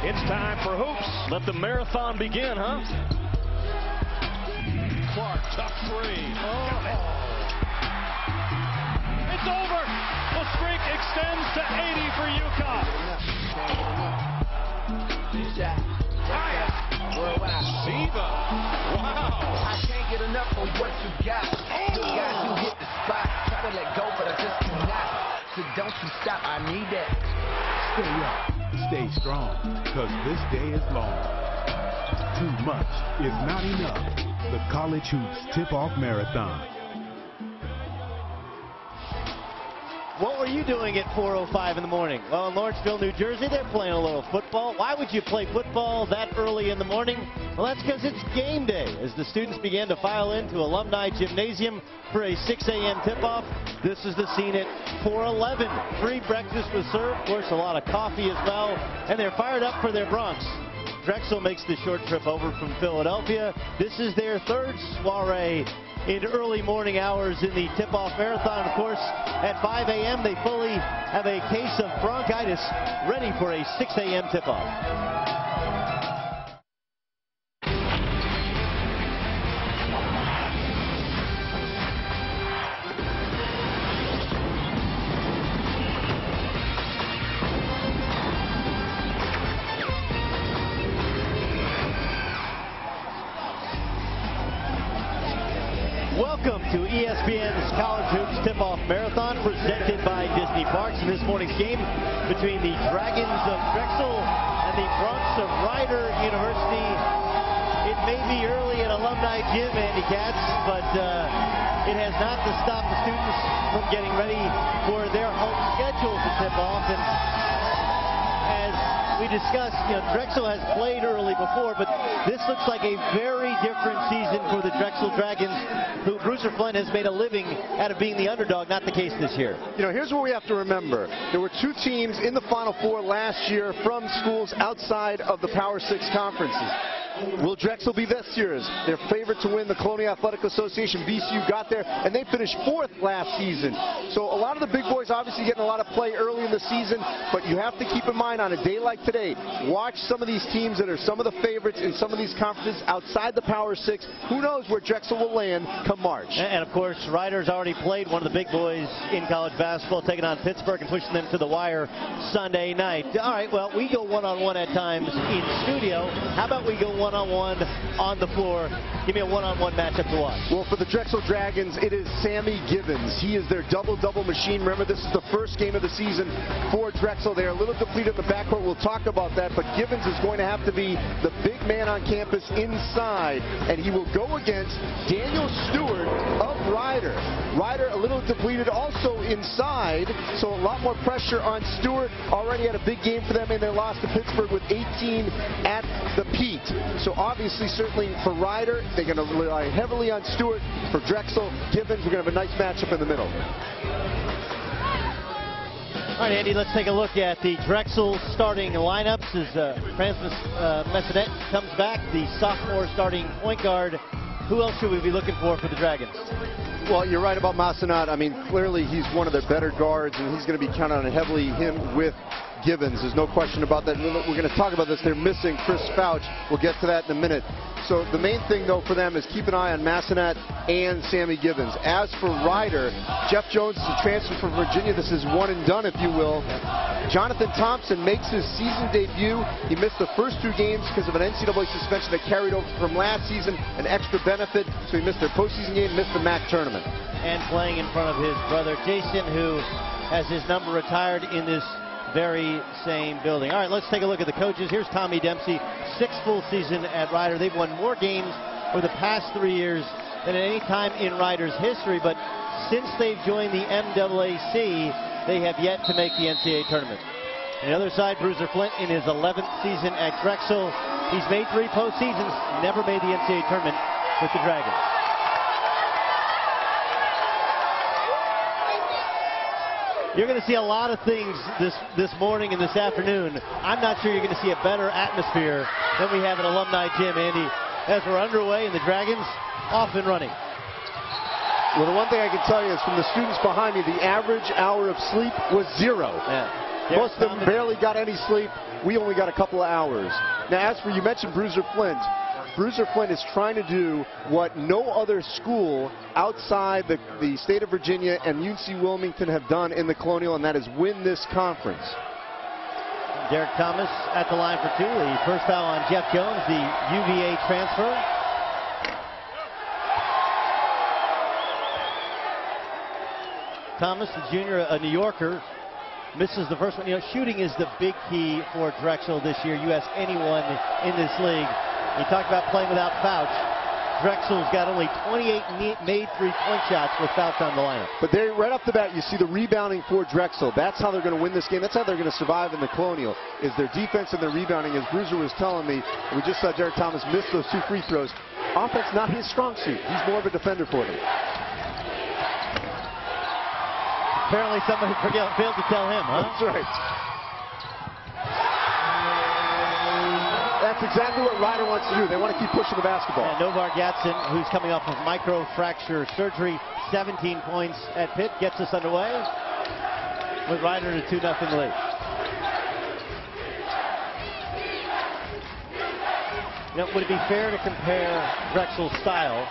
It's time for hoops. Let the marathon begin, huh? Clark, tough three. It's over. The streak extends to 80 for UConn. Siva. Wow. I can't get enough of what you got. You got you hit the spot. Try to let go, but I just cannot. So don't you stop. I need that. Stay up. Stay strong, because this day is long. Too much is not enough. The College Hoops Tip-Off Marathon. What were you doing at 4:05 in the morning? Well, in Lawrenceville, New Jersey, they're playing a little football. Why would you play football that early in the morning? Well, that's because it's game day. As the students began to file into Alumni Gymnasium for a 6 a.m. tip-off, this is the scene at 4:11. Free breakfast was served, of course, a lot of coffee as well, and they're fired up for their Bronx. Drexel makes the short trip over from Philadelphia. This is their third soiree in early morning hours in the tip-off marathon. Of course, at 5 a.m. they fully have a case of bronchitis, ready for a 6 a.m. tip-off. Welcome to ESPN's College Hoops Tip-Off Marathon, presented by Disney Parks. In this morning's game between the Dragons of Drexel and the Bronx of Rider University. It may be early at Alumni Gym, Andy Katz, but it has not to stop the students from getting ready for their home schedule to tip off. And as we discussed, Drexel has played early before, but this looks like a very different season for the Drexel Dragons, who Bruiser Flint has made a living out of being the underdog. Not the case this year. Here's what we have to remember. There were two teams in the Final Four last year from schools outside of the Power Six conferences. Will Drexel be this year's? They're favorite to win the Colonial Athletic Association. VCU got there, and they finished 4th last season. So a lot of the big boys obviously getting a lot of play early in the season, but you have to keep in mind on a day like today, watch some of these teams that are some of the favorites in some of these conferences outside the Power Six. Who knows where Drexel will land come March. And of course, Ryder's already played one of the big boys in college basketball, taking on Pittsburgh and pushing them to the wire Sunday night. All right, well, we go one-on-one at times in studio. How about we go one-on-one on the floor? Give me a one-on-one matchup to watch. Well, for the Drexel Dragons, it is Sammy Givens. He is their double-double machine. Remember, this is the first game of the season for Drexel. They're a little depleted in the backcourt. We'll talk about that, but Givens is going to have to be the big man on campus inside, and he will go against Daniel Stewart of Rider. Rider a little depleted also inside, so a lot more pressure on Stewart. Already had a big game for them, and they lost to Pittsburgh with 18 at the peak. So obviously, certainly for Rider, they're going to rely heavily on Stewart. For Drexel, Givens, we're going to have a nice matchup in the middle. All right, Andy, let's take a look at the Drexel starting lineups as Francis Messenet comes back, the sophomore starting point guard. Who else should we be looking for the Dragons? Well, you're right about Massenat. I mean, clearly he's one of their better guards, and he's going to be counted on heavily, him with Givens. There's no question about that. We're going to talk about this. They're missing Chris Fouch. We'll get to that in a minute. So the main thing, though, for them is keep an eye on Massenat and Sammy Givens. As for Rider, Jeff Jones is a transfer from Virginia. This is one and done, if you will. Jonathan Thompson makes his season debut. He missed the first 2 games because of an NCAA suspension that carried over from last season, an extra benefit. So he missed their postseason game, missed the MAC tournament. And playing in front of his brother Jason, who has his number retired in this very same building. All right, let's take a look at the coaches. Here's Tommy Dempsey, 6th full season at Rider. They've won more games for the past 3 years than at any time in Rider's history, but since they've joined the MAAC, they have yet to make the NCAA tournament. On the other side, Bruiser Flint in his 11th season at Drexel. He's made 3 postseasons, never made the NCAA tournament with the Dragons. You're going to see a lot of things this morning and this afternoon. I'm not sure you're going to see a better atmosphere than we have at Alumni Gym, Andy, as we're underway and the Dragons off and running. Well, the one thing I can tell you is from the students behind me, the average hour of sleep was 0. Yeah. Most of them barely got any sleep. we only got a couple of hours. Now, as for you mentioned Bruiser Flint. Bruiser Flint is trying to do what no other school outside the state of Virginia and UNC Wilmington have done in the Colonial, and that is win this conference. Derek Thomas at the line for 2. The first foul on Jeff Jones, the UVA transfer. Thomas, the junior, a New Yorker, misses the first one. You know, shooting is the big key for Drexel this year. You ask anyone in this league. You talked about playing without Fouch. Drexel's got only 28 made three-point shots with Fouch on the lineup. But there, right off the bat, you see the rebounding for Drexel. That's how they're going to win this game. That's how they're going to survive in the Colonial, is their defense and their rebounding. As Bruiser was telling me, we just saw Derek Thomas miss those 2 free throws. Offense not his strong suit. He's more of a defender for them. Apparently somebody failed to tell him, huh? That's right. That's exactly what Ryder wants to do. They want to keep pushing the basketball. And Novar Gatson, who's coming off of microfracture surgery, 17 points at Pitt, gets us underway with Ryder in a 2-0 lead. You know, would it be fair to compare Drexel's style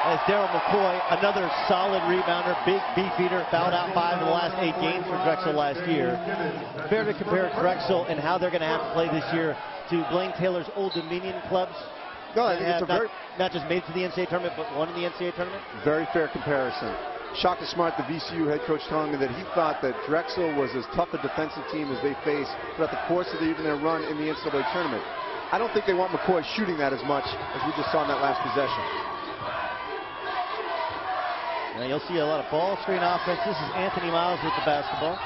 as Daryl McCoy, another solid rebounder, big beefeater, fouled out 5 in the last 8 games for Drexel last year. Fair to compare Drexel and how they're going to have to play this year to Blaine Taylor's Old Dominion clubs? No, I think it's not just made it to the NCAA tournament, but won in the NCAA tournament? Very fair comparison. Shaka Smart, the VCU head coach, telling me that he thought that Drexel was as tough a defensive team as they faced throughout the course of even their run in the NCAA tournament. I don't think they want McCoy shooting that as much as we just saw in that last possession. Now you'll see a lot of ball screen offense. This is Anthony Miles with the basketball.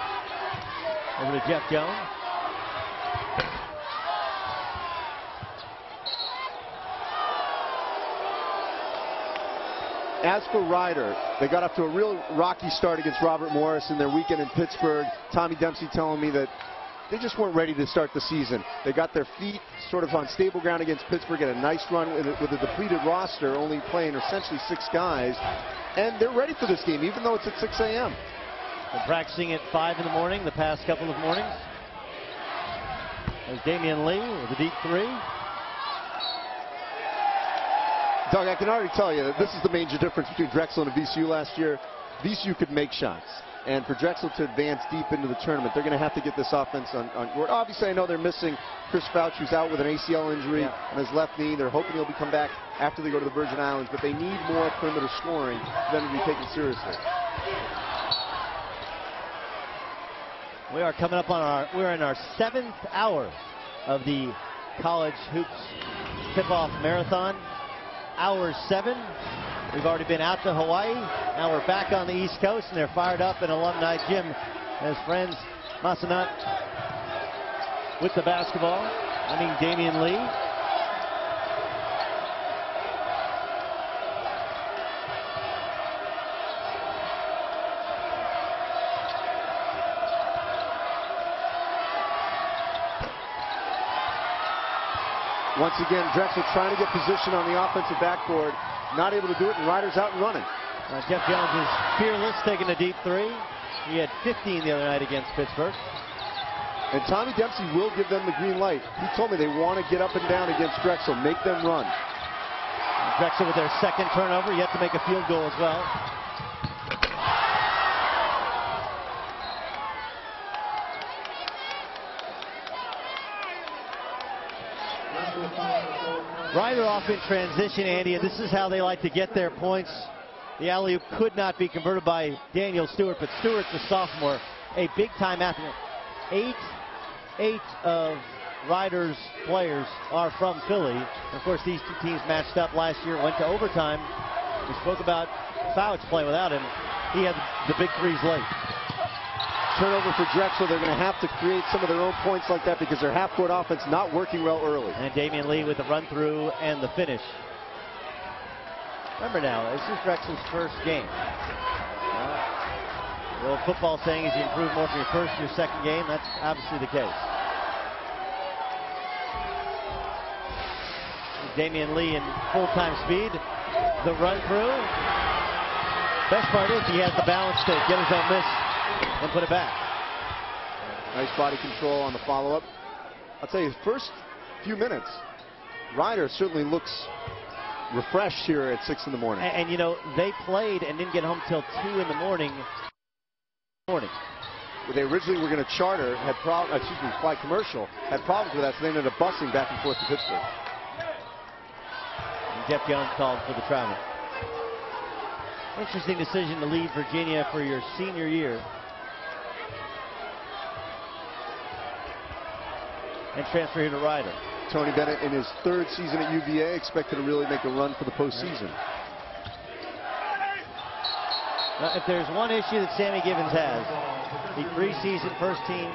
Over to Jeff Jones. As for Ryder, they got off to a real rocky start against Robert Morris in their weekend in Pittsburgh. Tommy Dempsey telling me that they just weren't ready to start the season. They got their feet sort of on stable ground against Pittsburgh, had a nice run with a depleted roster, only playing essentially 6 guys. And they're ready for this game, even though it's at 6 a.m. Been practicing at 5 in the morning the past couple of mornings. There's Damian Lee with a deep 3. Doug, I can already tell you that this is the major difference between Drexel and VCU last year. VCU could make shots. And for Drexel to advance deep into the tournament, they're going to have to get this offense on board. Obviously, I know they're missing Chris Fouch, who's out with an ACL injury on his left knee. They're hoping he'll come back after they go to the Virgin Islands, but they need more perimeter scoring for them to be taken seriously. We are coming up on we're in our 7th hour of the college hoops tip-off marathon. Hour 7. We've already been out to Hawaii. Now we're back on the East Coast, and they're fired up in Alumni Gym as friends Masanat with the basketball. I mean Damian Lee. Once again, Drexel trying to get position on the offensive backboard. Not able to do it, and Ryder's out and running. Jeff Jones is fearless, taking a deep 3. He had 15 the other night against Pittsburgh. And Tommy Dempsey will give them the green light. He told me they want to get up and down against Drexel, make them run. Drexel with their 2nd turnover, yet to make a field goal as well. Ryder off in transition, Andy, and this is how they like to get their points. The alley-oop could not be converted by Daniel Stewart, but Stewart, the sophomore, a big-time athlete. 8 of Ryder's players are from Philly. Of course, these 2 teams matched up last year, went to overtime. We spoke about Fouch playing without him. He had the big 3s late. Turnover for Drexel. They're going to have to create some of their own points like that because their half-court offense not working well early. And Damian Lee with the run-through and the finish. Remember now, this is Drexel's first game. The old football saying is you improve more from your first to your second game. That's obviously the case. Damian Lee in full-time speed. The run-through. Best part is he has the balance to get his own miss and put it back. Nice body control on the follow-up. I'll tell you, first few minutes, Ryder certainly looks refreshed here at 6 in the morning. And you know, they played and didn't get home till 2 in the morning. They originally were going to charter, fly commercial, had problems with that, so they ended up busing back and forth to Pittsburgh. And Jeff Jones called for the travel. Interesting decision to leave Virginia for your senior year and transfer here to Ryder. Tony Bennett, in his 3rd season at UVA, expected to really make a run for the postseason. Now, if there's one issue that Sammy Givens has, the preseason first team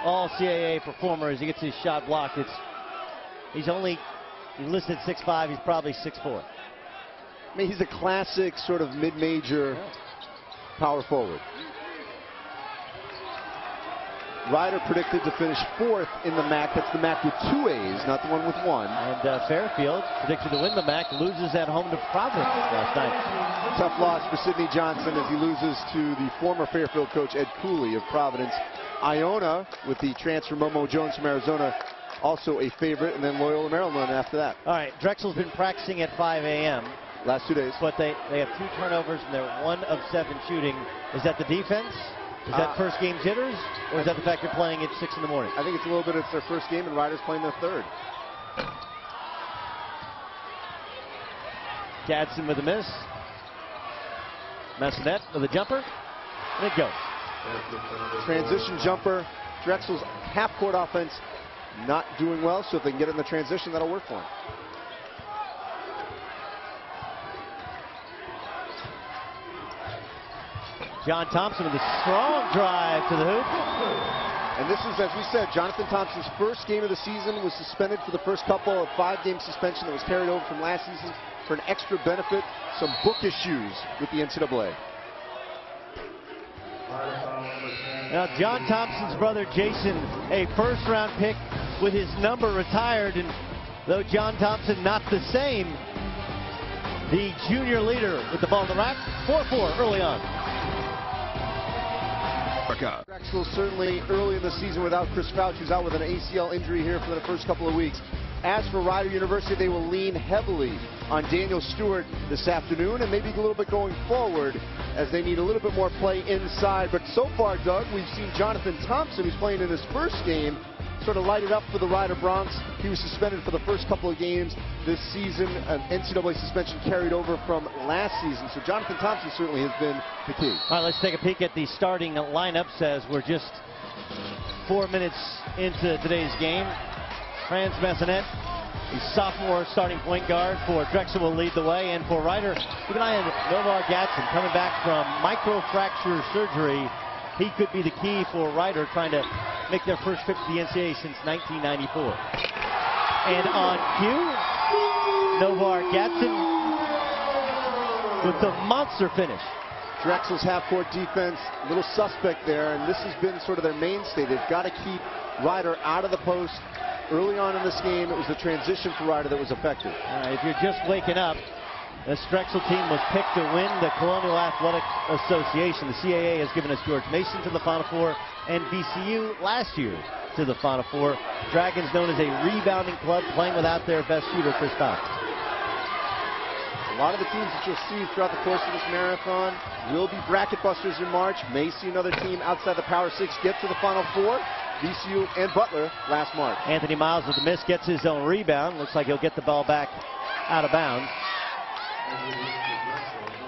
All-CAA performer, as he gets his shot blocked, he's listed 6'5", he's probably 6'4". I mean, he's a classic sort of mid-major power forward. Ryder predicted to finish 4th in the MAC. That's the MAC with 2 A's, not the one with 1. And Fairfield predicted to win the MAC, loses at home to Providence last night. Tough loss for Sidney Johnson as he loses to the former Fairfield coach Ed Cooley of Providence. Iona, with the transfer Momo Jones from Arizona, also a favorite, and then Loyola Maryland after that. All right, Drexel's been practicing at 5 a.m. Last 2 days. But they have 2 turnovers, and they're 1 of 7 shooting. Is that the defense? Is that first game jitters, or is that the fact they're playing at 6 in the morning? I think it's a little bit, it's their first game, and Ryder's playing their 3rd. Gadsden with a miss. Massanet with a jumper, and it goes. Transition jumper. Drexel's half-court offense not doing well, so if they can get it in the transition, that'll work for them. John Thompson with a strong drive to the hoop. And this is, as we said, Jonathan Thompson's first game of the season, was suspended for the first couple of 5-game suspension that was carried over from last season for an extra benefit, some book issues with the NCAA. Now, John Thompson's brother Jason, a first-round pick with his number retired, and though John Thompson not the same, the junior leader with the ball in the rack, 4-4 early on. Drexel certainly early in the season without Chris Fouch, who's out with an ACL injury here for the first couple of weeks. As for Rider University, they will lean heavily on Daniel Stewart this afternoon, and maybe a little bit going forward as they need a little bit more play inside. But so far, Doug, we've seen Jonathan Thompson, who's playing in his first game, sort of light it up for the Rider Broncs. He was suspended for the first couple of games this season. An NCAA suspension carried over from last season. So Jonathan Thompson certainly has been the key. All right, let's take a peek at the starting lineups as we're just 4 minutes into today's game. Franz Massanet, the sophomore starting point guard for Drexel, will lead the way. And for Rider, keep an eye on Novar Gatson coming back from microfracture surgery. He could be the key for Rider trying to make their first trip to the NCAA since 1994. And on cue, Novar Gatson with the monster finish. Drexel's half-court defense, a little suspect there, and this has been sort of their mainstay. They've got to keep Rider out of the post. Early on in this game, it was the transition for Rider that was effective. If you're just waking up, this Drexel team was picked to win the Colonial Athletic Association. The CAA has given us George Mason to the Final Four and VCU last year to the Final Four. Dragons known as a rebounding club, playing without their best shooter, Chris Fouch. A lot of the teams that you'll see throughout the course of this marathon will be bracket busters in March. May see another team outside the Power Six get to the Final Four. VCU and Butler last March. Anthony Miles with the miss, gets his own rebound. Looks like he'll get the ball back out of bounds.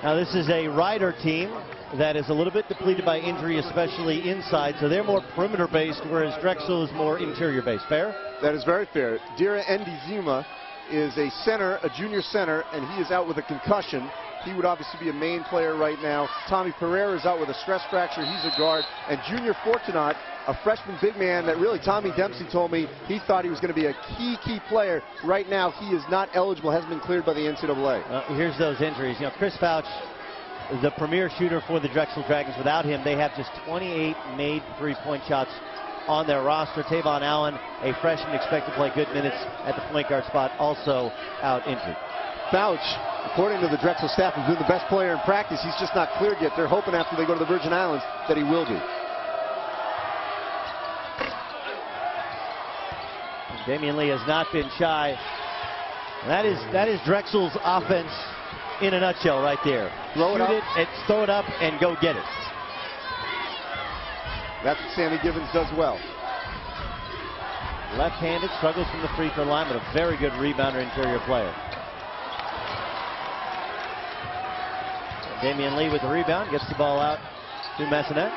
Now this is a Rider team that is a little bit depleted by injury, especially inside, so they're more perimeter-based, whereas Drexel is more interior-based. Fair? That is very fair. Dira Ndizima is a center, a junior center, and he is out with a concussion. He would obviously be a main player right now. Tommy Pereira is out with a stress fracture. He's a guard. And Junior Fortunat, a freshman big man that really Tommy Dempsey told me he thought he was going to be a key player. Right now, he is not eligible, hasn't been cleared by the NCAA. Here's those injuries. You know, Chris Fouch, the premier shooter for the Drexel Dragons. Without him, they have just 28 made three-point shots on their roster. Tavon Allen, a freshman, expected to play good minutes at the point guard spot, also out injured. Fouch, according to the Drexel staff, has been the best player in practice. He's just not cleared yet. They're hoping after they go to the Virgin Islands that he will be. Damian Lee has not been shy. That is Drexel's offense in a nutshell right there. Throw it up. Throw it up and go get it. That's what Sammy Givens does well. Left-handed, struggles from the free throw line, but a very good rebounder, interior player. Damian Lee with the rebound, gets the ball out to Massenet.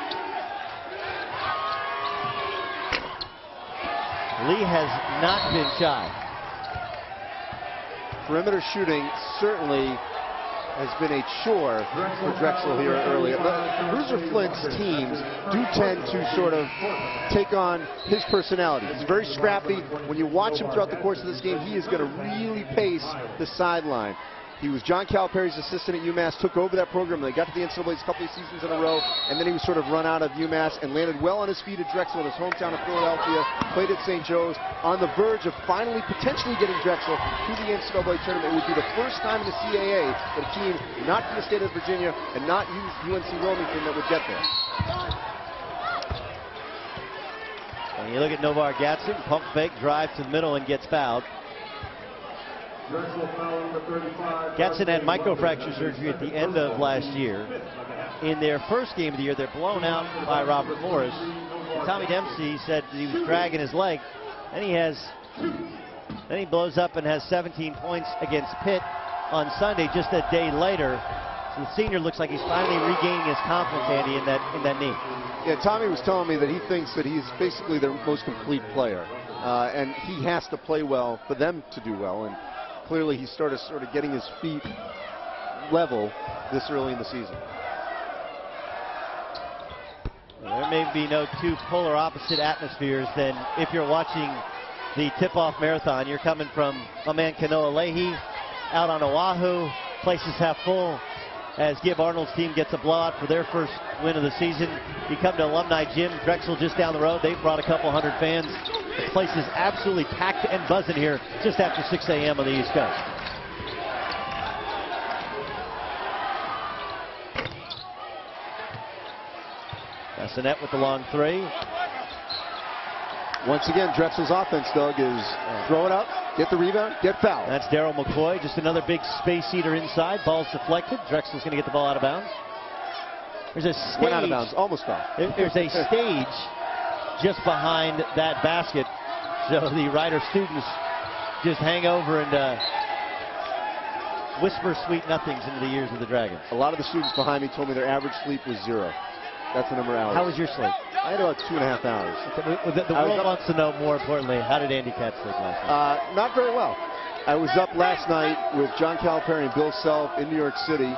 Lee has not been shy. Perimeter shooting certainly has been a chore for Drexel here earlier. Bruiser Flint's teams do tend to sort of take on his personality. He's very scrappy. When you watch him throughout the course of this game, he is going to really pace the sideline. He was John Calipari's assistant at UMass, took over that program. They got to the NCAA's a couple of seasons in a row, and then he was sort of run out of UMass and landed well on his feet at Drexel in his hometown of Philadelphia, played at St. Joe's, on the verge of finally potentially getting Drexel to the NCAA tournament. It would be the first time in the CAA that a team not from the state of Virginia and not UNC Wilmington that would get there. And you look at Novar Gatson, pump fake, drive to the middle and gets fouled. Gatson had microfracture surgery at the end of last year. In their first game of the year, they're blown out by Robert Morris. And Tommy Dempsey said he was dragging his leg. Then he blows up and has 17 points against Pitt on Sunday, just a day later. So the senior looks like he's finally regaining his confidence, Andy, in that knee. Yeah, Tommy was telling me that he thinks that he's basically their most complete player. And he has to play well for them to do well. And clearly he started sort of getting his feet level this early in the season. Well, there may be no two polar opposite atmospheres than if you're watching the tip-off marathon. You're coming from my man Kanoa Leahy out on Oahu. Place is half full as Gib Arnold's team gets a blowout for their first win of the season. You come to Alumni Gym, Drexel just down the road. They've brought a couple hundred fans. The place is absolutely packed and buzzing here just after 6 a.m. on the East Coast. Massenet with the long three. Once again, Drexel's offense, Doug, is throw it up, get the rebound, get fouled. That's Daryl McCoy, just another big space eater inside. Ball's deflected. Drexel's going to get the ball out of bounds. There's a stage. Went out of bounds, almost fouled. There's a stage just behind that basket, so the Rider students just hang over and whisper sweet nothings into the ears of the Dragons. A lot of the students behind me told me their average sleep was 0. That's the number of hours. How was your sleep? I had about 2.5 hours. The world wants to know, more importantly, how did Andy Katz sleep last night? Not very well. I was up last night with John Calipari and Bill Self in New York City.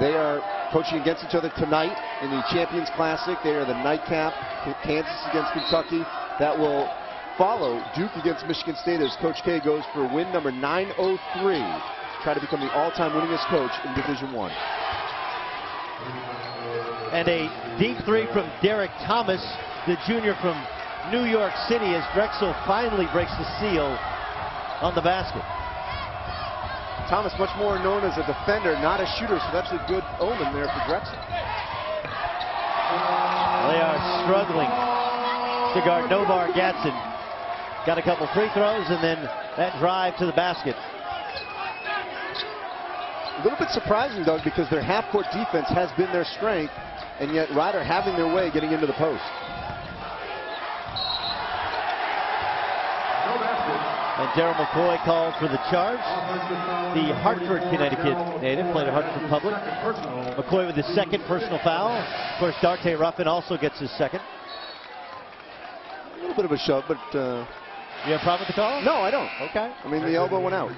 They are coaching against each other tonight in the Champions Classic. They are the nightcap. Kansas against Kentucky. That will follow Duke against Michigan State as Coach K goes for win number 903 to try to become the all-time winningest coach in Division I. And a deep three from Derek Thomas, the junior from New York City, as Drexel finally breaks the seal on the basket. Thomas much more known as a defender, not a shooter, so that's a good omen there for Drexel. They are struggling to guard Novar Gatson. Got a couple free throws and then that drive to the basket. A little bit surprising, Doug, because their half-court defense has been their strength, and yet Rider having their way getting into the post. And Daryl McCoy called for the charge. The Hartford, Connecticut native, played at Hartford Public. McCoy with his second personal foul. Of course, Darte Ruffin also gets his second. A little bit of a shove, but... You have a problem with the call? No, I don't. Okay. I mean, the elbow went out.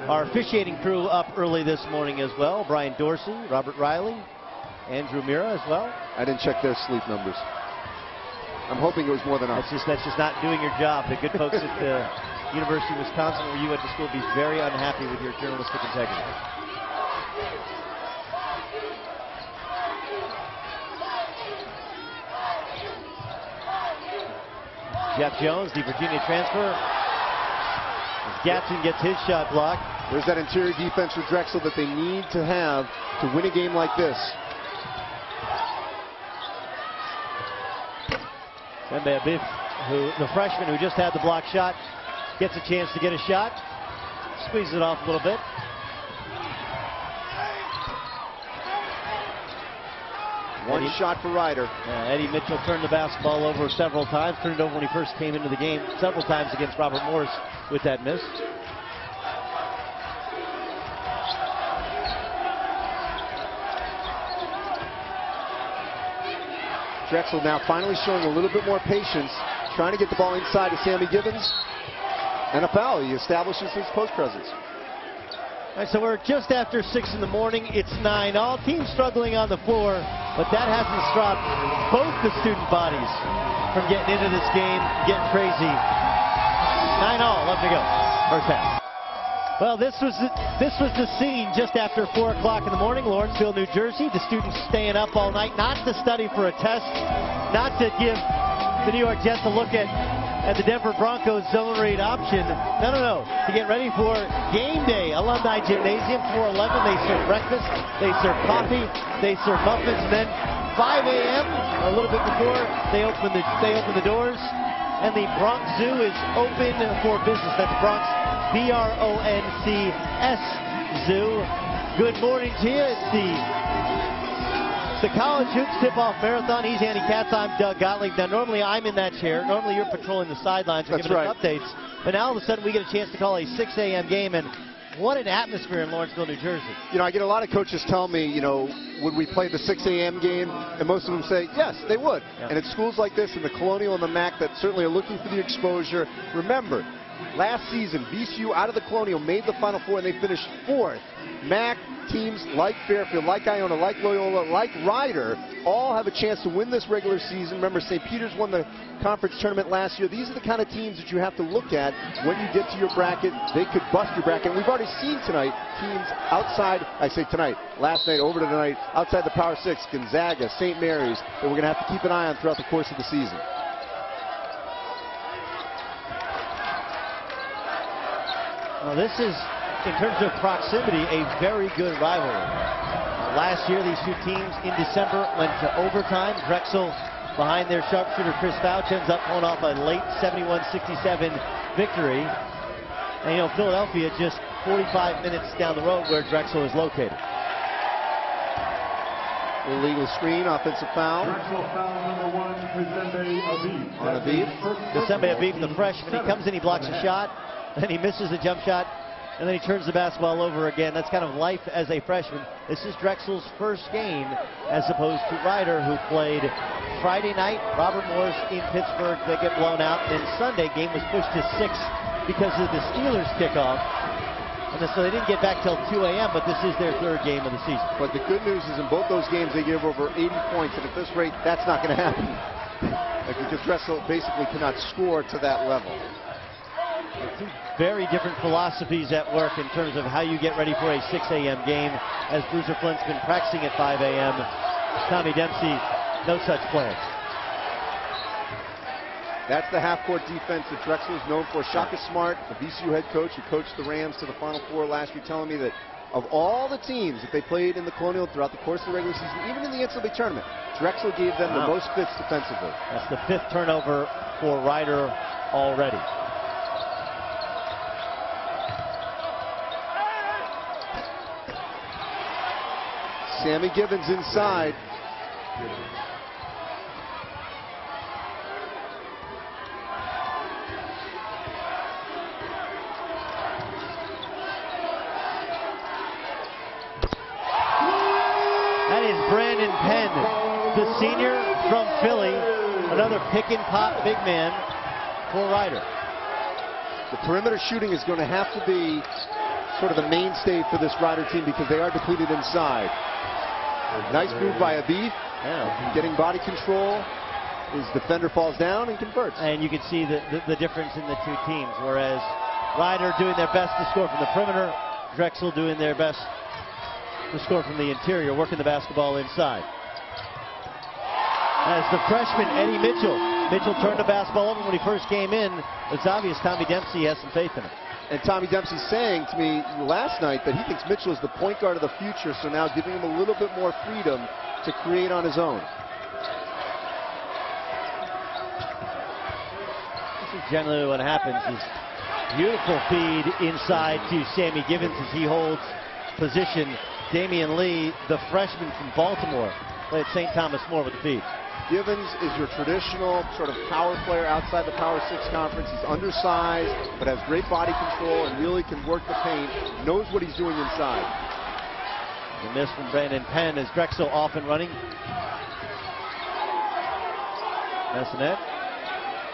Our officiating crew up early this morning as well. Brian Dorsey, Robert Riley, Andrew Mira as well. I didn't check their sleep numbers. I'm hoping it was more than us. That's just not doing your job. The good folks at the University of Wisconsin, where you went to school, be very unhappy with your journalistic integrity. Jeff Jones, the Virginia transfer. As Gatson gets his shot blocked. There's that interior defense for Drexel that they need to have to win a game like this. Sembe Abif the freshman who just had the block shot, gets a chance to get a shot. Squeezes it off a little bit. One shot for Ryder. Eddie Mitchell turned the basketball over several times. Turned it over when he first came into the game several times against Robert Morris with that miss. Drexel now finally showing a little bit more patience, trying to get the ball inside to Sammy Gibbons. And a foul. He establishes his post presence. All right, so we're just after 6 in the morning. It's 9-all. Team struggling on the floor, but that hasn't stopped both the student bodies from getting into this game, getting crazy. 9-all, left to go. First half. Well, this was the scene just after 4 o'clock in the morning, Lawrenceville, New Jersey. The students staying up all night, not to study for a test, not to give the New York Jets a look at the Denver Broncos zone read option. No. To get ready for game day. Alumni Gymnasium, 411. They serve breakfast, they serve coffee, they serve muffins, and then 5 a.m. a little bit before they open the doors, and the Bronx Zoo is open for business. That's Bronx, B-R-O-N-C-S Zoo. Good morning to you. It's the College Hoops Tip-Off Marathon. He's Andy Katz. I'm Doug Gottlieb. Now, normally I'm in that chair. Normally you're patrolling the sidelines and giving us updates. But now all of a sudden we get a chance to call a 6 a.m. game, and what an atmosphere in Lawrenceville, New Jersey. You know, I get a lot of coaches tell me, you know, would we play the 6 a.m. game? And most of them say, yes, they would. Yeah. And it's schools like this, in the Colonial and the MAC, that certainly are looking for the exposure. Remember, last season, VCU out of the Colonial made the Final Four, and they finished 4th. MAC teams like Fairfield, like Iona, like Loyola, like Ryder, all have a chance to win this regular season. Remember, St. Peter's won the conference tournament last year. These are the kind of teams that you have to look at when you get to your bracket. They could bust your bracket. And we've already seen tonight teams outside, I say tonight, last night, over to tonight, outside the Power Six, Gonzaga, St. Mary's, that we're going to have to keep an eye on throughout the course of the season. Well, this is, in terms of proximity, a very good rivalry. Last year, these two teams in December went to overtime. Drexel, behind their sharpshooter Chris Fouch, ends up pulling off a late 71-67 victory. And, you know, Philadelphia just 45 minutes down the road where Drexel is located. Illegal screen, offensive foul. Drexel foul number 1, Presembe Aviv. On Aviv. Presembe Aviv, the freshman, he comes in, he blocks a shot, then he misses a jump shot, and then he turns the basketball over again. That's kind of life as a freshman. This is Drexel's first game, as opposed to Ryder, who played Friday night, Robert Morris in Pittsburgh. They get blown out. Then Sunday, game was pushed to 6 because of the Steelers kickoff. And so they didn't get back till 2 a.m., but this is their 3rd game of the season. But the good news is in both those games, they give over 80 points, and at this rate, that's not going to happen. Because Drexel basically cannot score to that level. Two very different philosophies at work in terms of how you get ready for a 6 a.m. game. As Bruiser Flint's been practicing at 5 a.m., Tommy Dempsey, no such plans. That's the half-court defense that Drexel is known for. Shaka Smart, the VCU head coach who coached the Rams to the Final Four last year, telling me that of all the teams that they played in the Colonial throughout the course of the regular season, even in the NCAA tournament, Drexel gave them the most fits defensively. That's the 5th turnover for Ryder already. Sammy Gibbons inside. That is Brandon Penn, the senior from Philly. Another pick and pop big man for Ryder. The perimeter shooting is going to have to be sort of the mainstay for this Ryder team because they are depleted inside. Nice move by Aviv. Yeah. Getting body control. His defender falls down and converts. And you can see the difference in the two teams. Whereas Ryder doing their best to score from the perimeter, Drexel doing their best to score from the interior, working the basketball inside. As the freshman, Eddie Mitchell. Mitchell turned the basketball over when he first came in. It's obvious Tommy Dempsey has some faith in him. And Tommy Dempsey saying to me last night that he thinks Mitchell is the point guard of the future, so now giving him a little bit more freedom to create on his own. is generally what happens. Is beautiful feed inside to Sammy Givens as he holds position. Damian Lee, the freshman from Baltimore, played St. Thomas More with the feed. Givens is your traditional sort of power player outside the Power 6 conference. He's undersized, but has great body control and really can work the paint, knows what he's doing inside. The miss from Brandon Penn as Drexel off and running. Messinet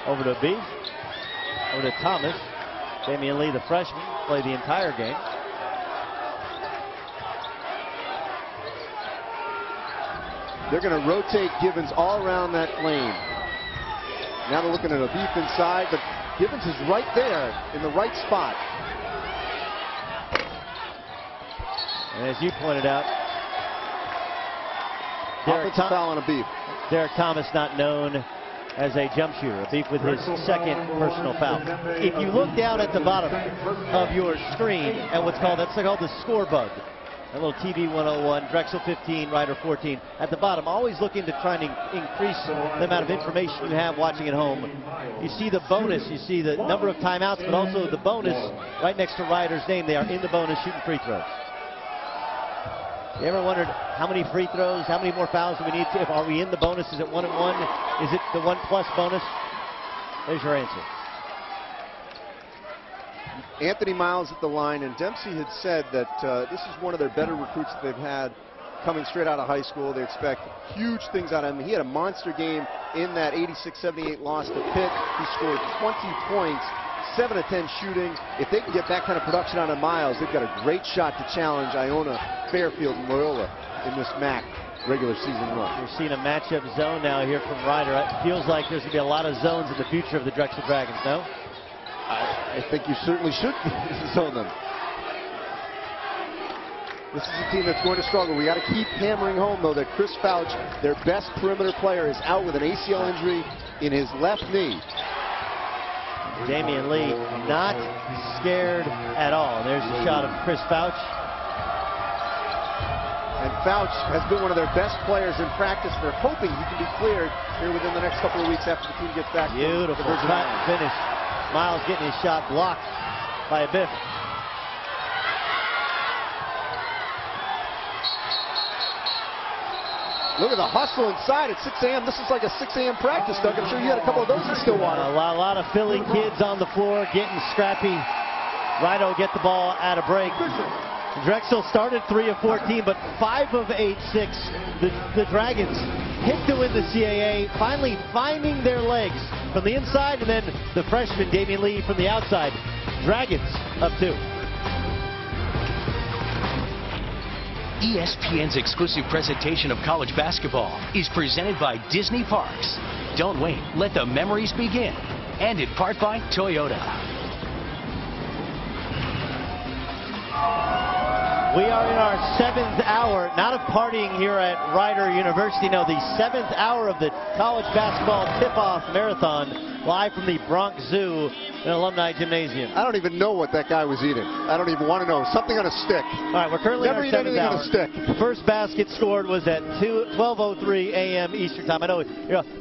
over to B, over to Thomas. Damian Lee, the freshman, played the entire game. They're going to rotate Givens all around that lane. Now they're looking at a beef inside, but Givens is right there in the right spot. And as you pointed out, Offensive foul on a beef. Derek Thomas not known as a jump shooter, a beef with his second personal foul. If you look down at the bottom of your screen at what's called, that's called the score bug. A little TV 101, Drexel 15, Ryder 14. At the bottom, always looking to try and increase the amount of information you have watching at home. You see the bonus, you see the number of timeouts, but also the bonus right next to Ryder's name. They are in the bonus shooting free throws. You ever wondered how many free throws, how many more fouls do we need? Are we in the bonus? Is it 1 and 1? Is it the 1+ bonus? There's your answer. Anthony Miles at the line, and Dempsey had said that this is one of their better recruits that they've had coming straight out of high school. They expect huge things out of him. He had a monster game in that 86-78 loss to Pitt. He scored 20 points, 7 of 10 shooting. If they can get that kind of production out of Miles, they've got a great shot to challenge Iona, Fairfield, and Loyola in this MAC regular season run. We're seeing a matchup zone now here from Ryder. It feels like there's going to be a lot of zones in the future of the Drexel Dragons, no? I think you certainly should zone them. This is a team that's going to struggle. We got to keep hammering home, though, that Chris Fouch, their best perimeter player, is out with an ACL injury in his left knee. Damian Lee not scared at all. There's a shot of Chris Fouch. And Fouch has been one of their best players in practice. They're hoping he can be cleared here within the next couple of weeks after the team gets back. Beautiful finish. Miles getting his shot blocked by a biff. Look at the hustle inside at 6 a.m. This is like a 6 a.m. practice, Doug. I'm sure you had a couple of those in Stillwater. A lot of Philly kids on the floor getting scrappy. Rideau get the ball at a break. Drexel started 3 of 14, but 5 of 8-6. The Dragons hit to win the CAA, finally finding their legs from the inside, and then the freshman Damian Lee from the outside. Dragons up 2. ESPN's exclusive presentation of college basketball is presented by Disney Parks. Don't wait, let the memories begin. And in part by Toyota. We are in our 7th hour, not of partying here at Rider University, no, the 7th hour of the college basketball tip-off marathon, live from the Bronx Zoo in Alumni Gymnasium. I don't even know what that guy was eating. I don't even want to know. Something on a stick. All right, we're currently in our 7th hour. On a stick. The first basket scored was at 12:03 a.m. Eastern time. I know,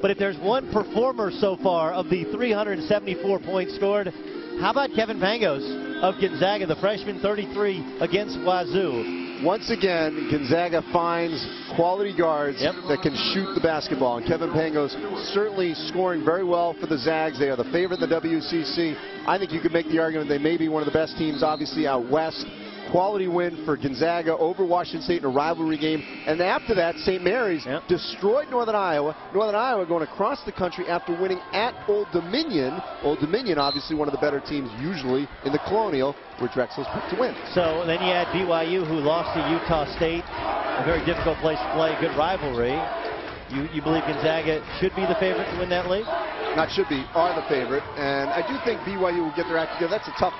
but if there's one performer so far of the 374 points scored, how about Kevin Pangos of Gonzaga, the freshman, 33 against Wazoo. Once again, Gonzaga finds quality guards that can shoot the basketball. And Kevin Pangos certainly scoring very well for the Zags. They are the favorite in the WCC. I think you could make the argument they may be one of the best teams, obviously, out west. Quality win for Gonzaga over Washington State in a rivalry game. And after that, St. Mary's destroyed Northern Iowa. Northern Iowa going across the country after winning at Old Dominion. Old Dominion, obviously one of the better teams usually in the Colonial, where Drexel's picked to win. So then you had BYU, who lost to Utah State. A very difficult place to play, good rivalry. You believe Gonzaga should be the favorite to win that league? Not should be, are the favorite. And I do think BYU will get their act together. That's a tough,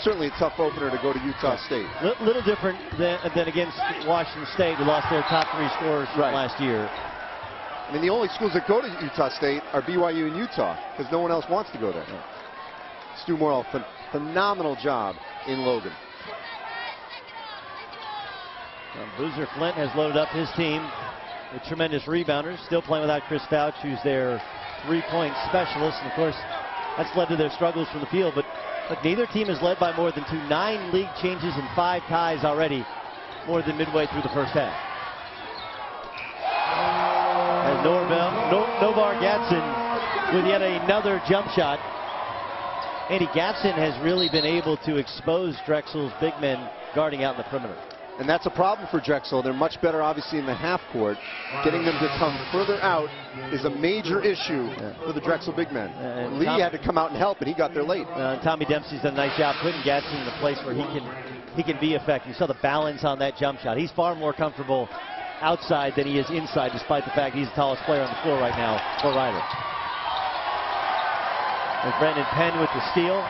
certainly a tough opener to go to Utah State. Little different than against Washington State, who lost their top 3 scorers from last year. I mean, the only schools that go to Utah State are BYU and Utah, because no one else wants to go there. Stu Morrill, phenomenal job in Logan. Boozer Flint has loaded up his team with tremendous rebounders, still playing without Chris Fouch, who's their 3-point specialist. And of course, That's led to their struggles from the field. But look, neither team is led by more than 2. 9 league changes and 5 ties already, more than midway through the first half. And Novar Gatson with yet another jump shot. Andy Gatson has really been able to expose Drexel's big men guarding out in the perimeter. And that's a problem for Drexel. They're much better, obviously, in the half court. Getting them to come further out is a major issue for the Drexel big men. Lee had to come out and help, and he got there late. Tommy Dempsey's done a nice job putting Gatson in a place where he can be effective. You saw the balance on that jump shot. He's far more comfortable outside than he is inside, despite the fact he's the tallest player on the floor right now for Ryder. There's Brandon Penn with the steal.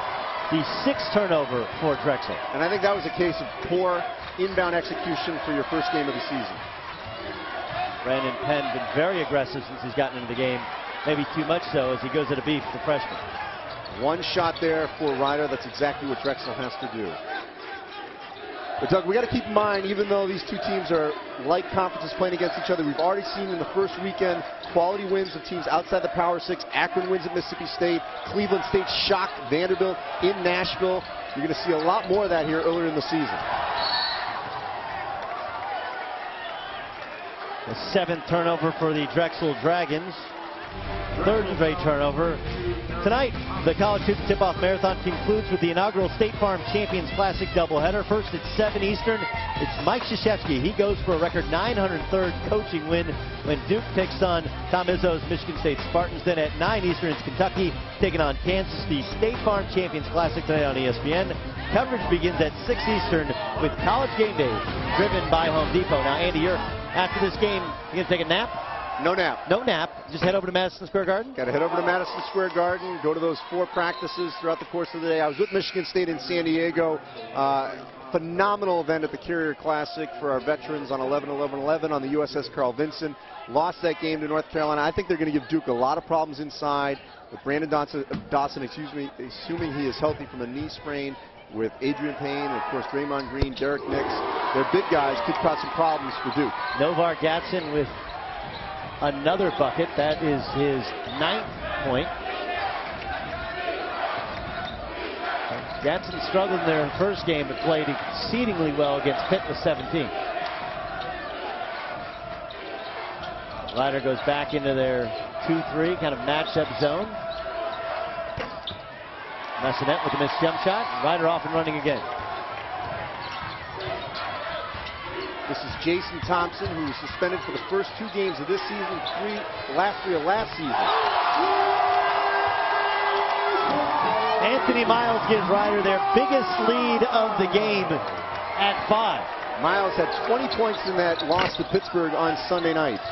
The 6th turnover for Drexel. And I think that was a case of poor inbound execution for your first game of the season. Brandon Penn been very aggressive since he's gotten into the game. Maybe too much so as he goes at a beef for the freshman. One shot there for Ryder. That's exactly what Drexel has to do. But Doug, we got to keep in mind, even though these two teams are like conferences playing against each other, we've already seen in the first weekend quality wins of teams outside the Power 6. Akron wins at Mississippi State. Cleveland State shocked Vanderbilt in Nashville. You're going to see a lot more of that here earlier in the season. The 7th turnover for the Drexel Dragons. 3rd straight turnover. Tonight, the College Hoops Tip-Off Marathon concludes with the inaugural State Farm Champions Classic doubleheader. First at 7 Eastern, it's Mike Krzyzewski. He goes for a record 903rd coaching win when Duke takes on Tom Izzo's Michigan State Spartans. Then at 9 Eastern, it's Kentucky taking on Kansas. The State Farm Champions Classic tonight on ESPN. Coverage begins at 6 Eastern with College Game Day, driven by Home Depot. Now, Andy, after this game, you going to take a nap? No nap. No nap. Just head over to Madison Square Garden? Got to head over to Madison Square Garden, go to those 4 practices throughout the course of the day. I was with Michigan State in San Diego. Phenomenal event at the Carrier Classic for our veterans on 11-11-11 on the USS Carl Vinson. Lost that game to North Carolina. I think they're going to give Duke a lot of problems inside with Brandon Dawson, assuming he is healthy from a knee sprain, with Adrian Payne, and of course Draymond Green, Derek Nix. Their big guys could cause some problems for Duke. Novar Gatson with another bucket. That is his 9th point. Gatson struggled in their first game, but played exceedingly well against Pitt with 17. Ryder goes back into their 2-3, kind of match-up zone. Massanet with a missed jump shot. Ryder off and running again. This is Jason Thompson, who was suspended for the first 2 games of this season, the last 3 of last season. Anthony Miles gives Ryder their biggest lead of the game at 5. Miles had 20 points in that loss to Pittsburgh on Sunday night.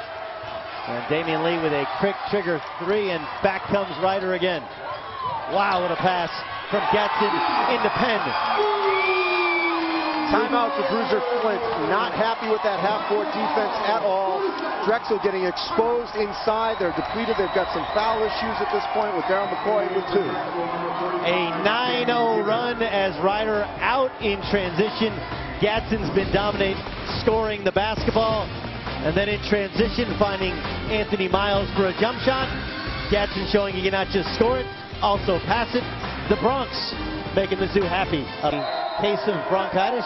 And Damian Lee with a quick trigger 3, and back comes Ryder again. Wow, what a pass from Gatson into Penn. Timeout for Bruiser Flint. Not happy with that half-court defense at all. Drexel getting exposed inside. They're depleted. They've got some foul issues at this point with Darryl McCoy with 2. A 9-0 run as Ryder out in transition. Gatson's been dominant, scoring the basketball. And then in transition, finding Anthony Miles for a jump shot. Gatson showing he cannot just score it, also pass it. The Bronx making the zoo happy. Case of bronchitis,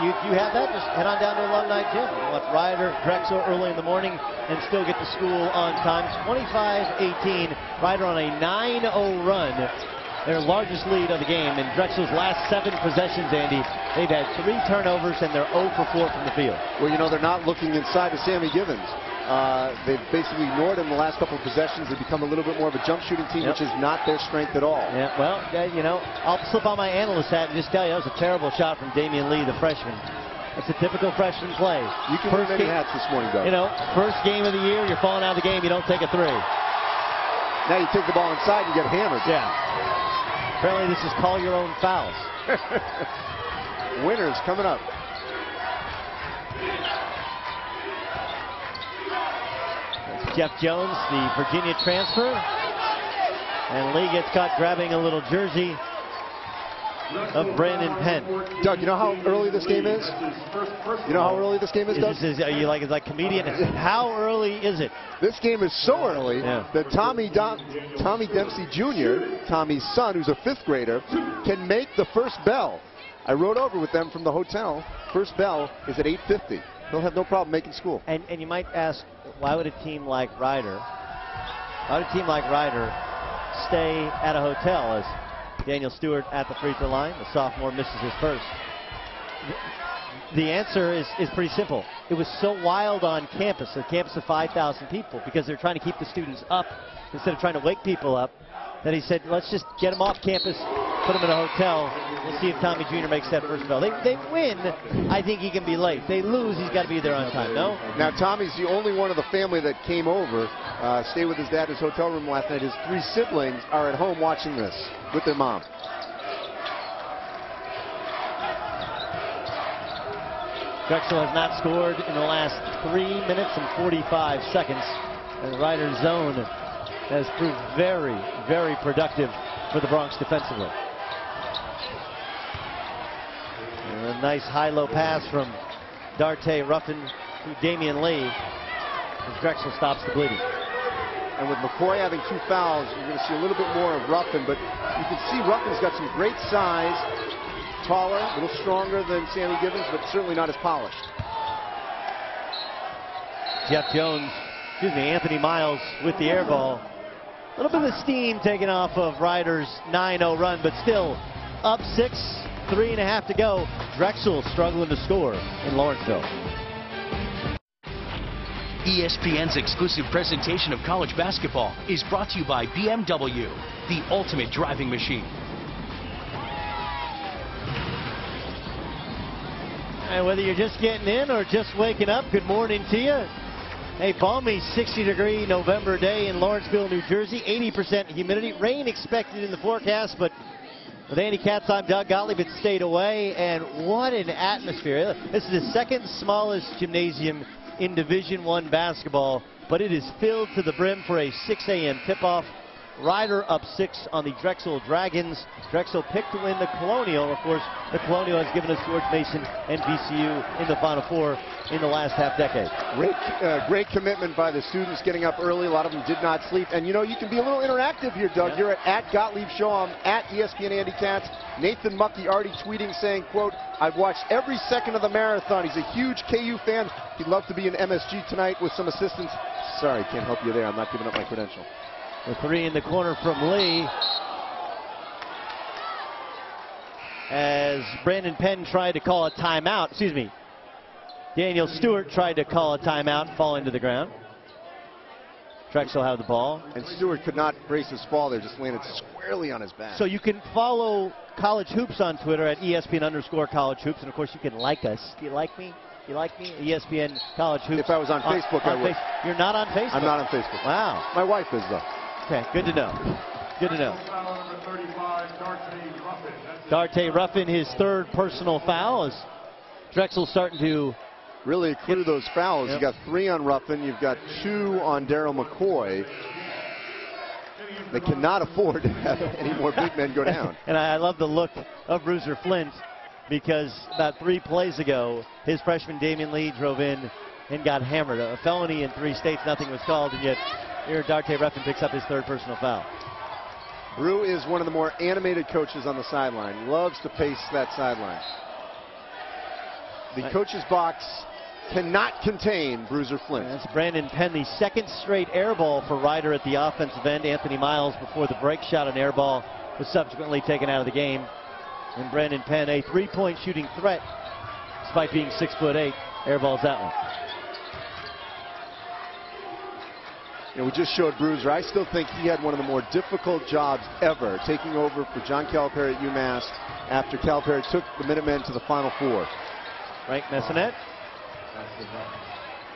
you have that, just head on down to Alumni Gym. You want Ryder, Drexel early in the morning and still get to school on time. 25-18, Ryder on a 9-0 run. Their largest lead of the game. In Drexel's last 7 possessions, Andy, they've had 3 turnovers and they're 0 for 4 from the field. Well, you know, they're not looking inside to Sammy Givens. They've basically ignored him the last couple of possessions. They've become a little bit more of a jump shooting team, which is not their strength at all. Yeah, well, you know, I'll slip on my analyst hat and just tell you that was a terrible shot from Damian Lee, the freshman. It's a typical freshman play. You can wear many hats this morning, Doug. You know, first game of the year, you're falling out of the game, you don't take a 3. Now you take the ball inside and you get hammered. Yeah. Apparently this is call your own fouls. Winners coming up. Jeff Jones, the Virginia transfer. And Lee gets caught grabbing a little jersey. of Brandon Penn. Doug, you know how early this game is? You know how early this game is, Doug? Are you like comedian? How early is it? This game is so early that Tommy Dempsey Jr., Tommy's son, who's a 5th grader, can make the first bell. I rode over with them from the hotel. First bell is at 8:50. They'll have no problem making school. And you might ask, why would a team like Ryder stay at a hotel? As Daniel Stewart at the free throw line, the sophomore misses his first. The answer is pretty simple. It was so wild on campus, a campus of 5,000 people, because they're trying to keep the students up instead of trying to wake people up, that he said, let's just get them off campus, put them in a hotel. We'll see if Tommy Jr. makes that first bell. They win. I think he can be late. They lose. He's got to be there on time, no? Now, Tommy's the only one of the family that came over, stayed with his dad in his hotel room last night. His 3 siblings are at home watching this with their mom. Drexel has not scored in the last 3 minutes and 45 seconds. And Ryder's zone has proved very, very productive for the Bronx defensively. And a nice high-low pass from Darte Ruffin to Damian Lee. As Drexel stops the bleeding. And with McCoy having 2 fouls, you're going to see a little bit more of Ruffin, but you can see Ruffin's got some great size, taller, a little stronger than Sammy Givens, but certainly not as polished. Anthony Miles with the air ball. A little bit of steam taken off of Ryder's 9-0 run, but still up 6, 3.5 to go. Drexel struggling to score in Lawrenceville. ESPN's exclusive presentation of college basketball is brought to you by BMW, the ultimate driving machine. And whether you're just getting in or just waking up, good morning to you. A balmy 60-degree November day in Lawrenceville, New Jersey. 80% humidity. Rain expected in the forecast, but with Andy Katz, I'm Doug Gottlieb. It stayed away, and what an atmosphere. This is the second smallest gymnasium in Division I basketball, but it is filled to the brim for a 6 a.m. tip-off. Ryder up 6 on the Drexel Dragons. Drexel picked to win the Colonial. Of course, the Colonial has given us George Mason and VCU in the Final Four in the last half-decade. Great commitment by the students getting up early. A lot of them did not sleep. And, you know, you can be a little interactive here, Doug. You're at Gottlieb Show. I'm at ESPN Andy Katz. Nathan Muckey already tweeting saying, quote, I've watched every second of the marathon. He's a huge KU fan. He'd love to be in MSG tonight with some assistance. Sorry, can't help you there. I'm not giving up my credential. The 3 in the corner from Lee. As Brandon Penn tried to call a timeout, Daniel Stewart tried to call a timeout, falling to the ground. Drexel have the ball. And Stewart could not brace his fall there, just landed squarely on his back. So you can follow College Hoops on Twitter at ESPN_College Hoops. And of course you can like us. Do you like me? You like me? ESPN College Hoops. If I was on Facebook, I would. You're not on Facebook? I'm not on Facebook. Wow. My wife is, though. Okay, good to know. Good to know. Darte Ruffin, his 3rd personal foul, as Drexel starting to really accrue those fouls. Yep. You got 3 on Ruffin. You've got 2 on Daryl McCoy. They cannot afford to have any more big men go down. And I love the look of Bruiser Flint, because about 3 plays ago, his freshman Damian Lee drove in and got hammered. A felony in 3 states, nothing was called, and yet here Darte Ruffin picks up his 3rd personal foul. Brew is one of the more animated coaches on the sideline. Loves to pace that sideline. The coach's box cannot contain Bruiser Flint. That's Brandon Penn, the 2nd straight air ball for Ryder at the offensive end. Anthony Miles, before the break, shot an air ball, was subsequently taken out of the game. And Brandon Penn, a 3-point shooting threat, despite being 6'8", airballs that one. You know, we just showed Bruiser. I still think he had one of the more difficult jobs ever, taking over for John Calipari at UMass after Calipari took the Minutemen to the Final Four. Frank Messinet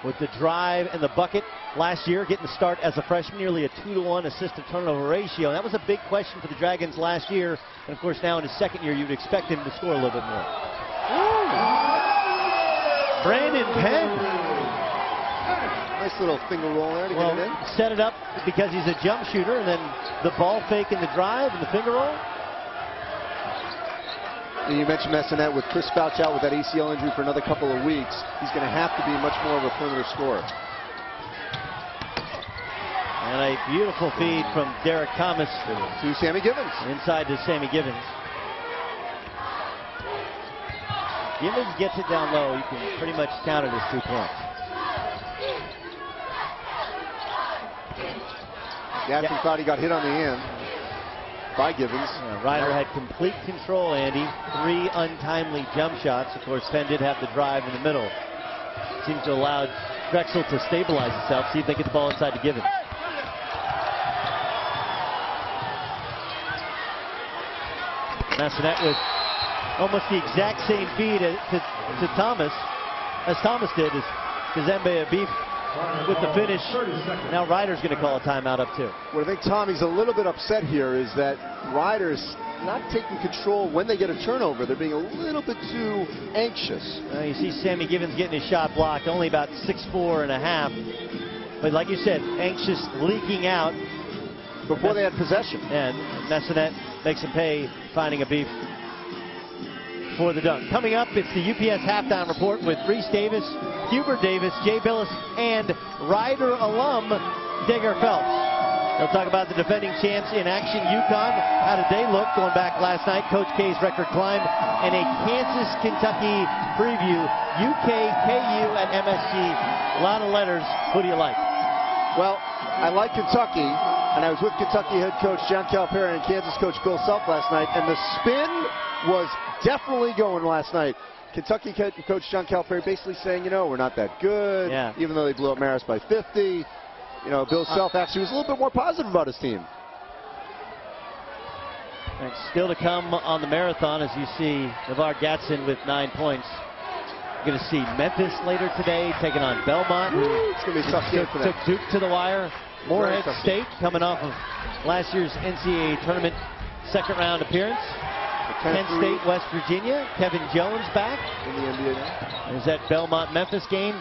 with the drive and the bucket last year, getting the start as a freshman, nearly a 2-to-1 assist-to-turnover ratio. And that was a big question for the Dragons last year. And, of course, now in his 2nd year, you'd expect him to score a little bit more. Brandon Penn. Nice little finger roll there to get it in. Set it up because he's a jump shooter, and then the ball fake and the drive and the finger roll. And you mentioned Messinet with Chris Fouch out with that ACL injury for another couple of weeks. He's going to have to be much more of a perimeter scorer. And a beautiful feed from Derek Thomas to Sammy Givens. Inside to Sammy Givens. Givens gets it down low. You can pretty much count it as 2 points. Gadsden thought he got hit on the end by Givens. Ryder had complete control, Andy. 3 untimely jump shots. Of course, Penn did have the drive in the middle. Seems to allow Drexel to stabilize itself, see if they get the ball inside to Givens. Messinet with almost the exact same feed to Thomas as Thomas did, as Kazembe Abif with the finish. Now Ryder's going to call a timeout up too. What I think Tommy's a little bit upset here is that Ryder's not taking control when they get a turnover. They're being a little bit too anxious. You see Sammy Givens getting his shot blocked, only about 6'4½". But like you said, anxious, leaking out. Before they had possession. And Messinet makes him pay, finding Abif for the dunk. Coming up, it's the UPS halftime report with Reese Davis, Hubert Davis, Jay Billis, and Ryder alum Digger Phelps. They'll talk about the defending champs in action. UConn, how did they look going back last night? Coach K's record climb, and a Kansas-Kentucky preview. UK, KU, and MSG. A lot of letters. Who do you like? Well, I like Kentucky, and I was with Kentucky head coach John Calipari and Kansas coach Bill Self last night, and the spin was definitely going last night. Kentucky coach John Calipari basically saying, you know, we're not that good, even though they blew up Marist by 50. You know, Bill Self actually was a little bit more positive about his team. And still to come on the marathon, as you see Navarre Gadsden with 9 points. You're going to see Memphis later today taking on Belmont. It's going to be a tough game for them. Took Duke to the wire. Morehead State coming off of last year's NCAA tournament second round appearance. Penn State, West Virginia. Kevin Jones back in the NBA now. There's that Belmont-Memphis game.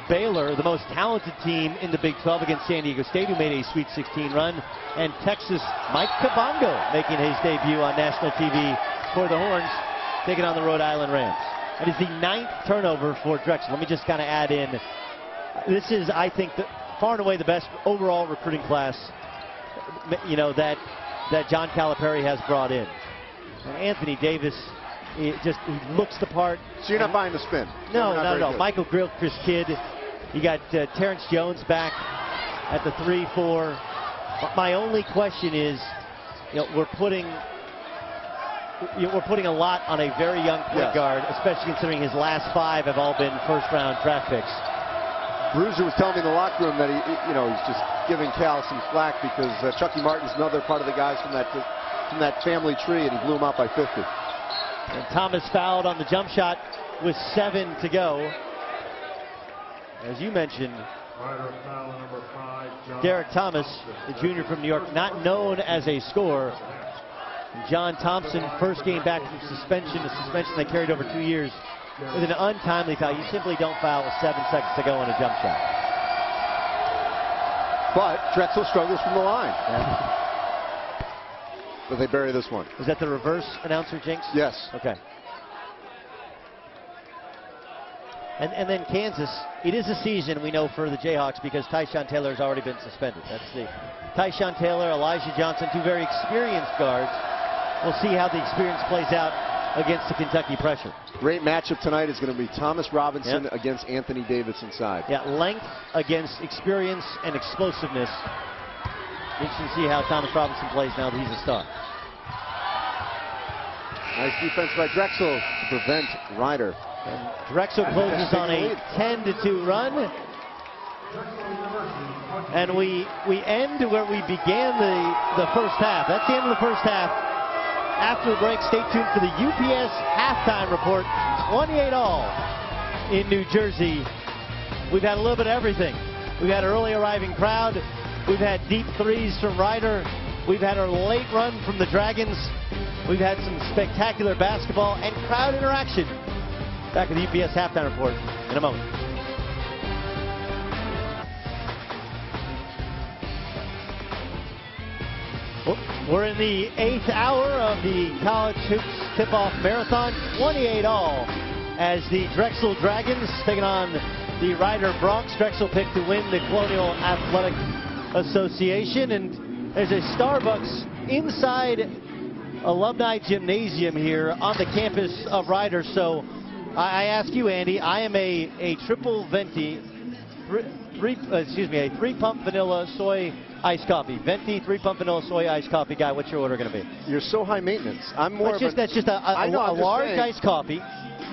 Baylor, the most talented team in the Big 12 against San Diego State, who made a Sweet 16 run. And Texas, Mike Kabongo making his debut on national TV for the Horns, taking on the Rhode Island Rams. That is the 9th turnover for Drexel. Let me just kind of add in, this is, I think, far and away the best overall recruiting class, you know, that John Calipari has brought in. And Anthony Davis, he looks the part. So you're not buying the spin? No, not at all. Michael Gilchrist Kidd. You got Terrence Jones back at the 3-4. My only question is, you know, we're putting a lot on a very young point guard, especially considering his last 5 have all been first-round draft picks. Bruiser was telling me in the locker room that he's just giving Cal some slack because Chucky Martin's another part of the guys from that family tree, and he blew him out by 50. And Thomas fouled on the jump shot with 7 to go. As you mentioned, Derek Thomas, the junior from New York, not known as a scorer. John Thompson, first game back from suspension, a suspension that carried over 2 years, with an untimely foul. You simply don't foul with 7 seconds to go on a jump shot. But Drexel struggles from the line. But they bury this one. Is that the reverse announcer jinx? Yes. Okay. And then Kansas, it is a season, we know, for the Jayhawks because Tyshawn Taylor has already been suspended. That's the Tyshawn Taylor, Elijah Johnson, 2 very experienced guards. We'll see how the experience plays out against the Kentucky pressure. Great matchup tonight is going to be Thomas Robinson against Anthony Davis inside. Yeah, length against experience and explosiveness. Interesting to see how Thomas Robinson plays now that he's a star. Nice defense by Drexel to prevent Ryder. And Drexel closes on a 10-2 run. And we end where we began the first half. That's the end of the first half. After the break, stay tuned for the UPS halftime report. 28-all in New Jersey. We've had a little bit of everything. We've had an early arriving crowd. We've had deep threes from Ryder. We've had our late run from the Dragons. We've had some spectacular basketball and crowd interaction. Back with the UPS halftime report in a moment. We're in the 8th hour of of the college hoops tip-off marathon, 28 all, as the Drexel Dragons taking on the Rider Bronx. Drexel picked to win the Colonial Athletic Association, and there's a Starbucks inside Alumni Gymnasium here on the campus of Rider. So I ask you, Andy, I am a triple venti, a 3-pump vanilla soy iced coffee. Venti, 3-pump vanilla soy iced coffee guy. What's your order going to be? You're so high maintenance. I'm more that's just a large saying. Iced coffee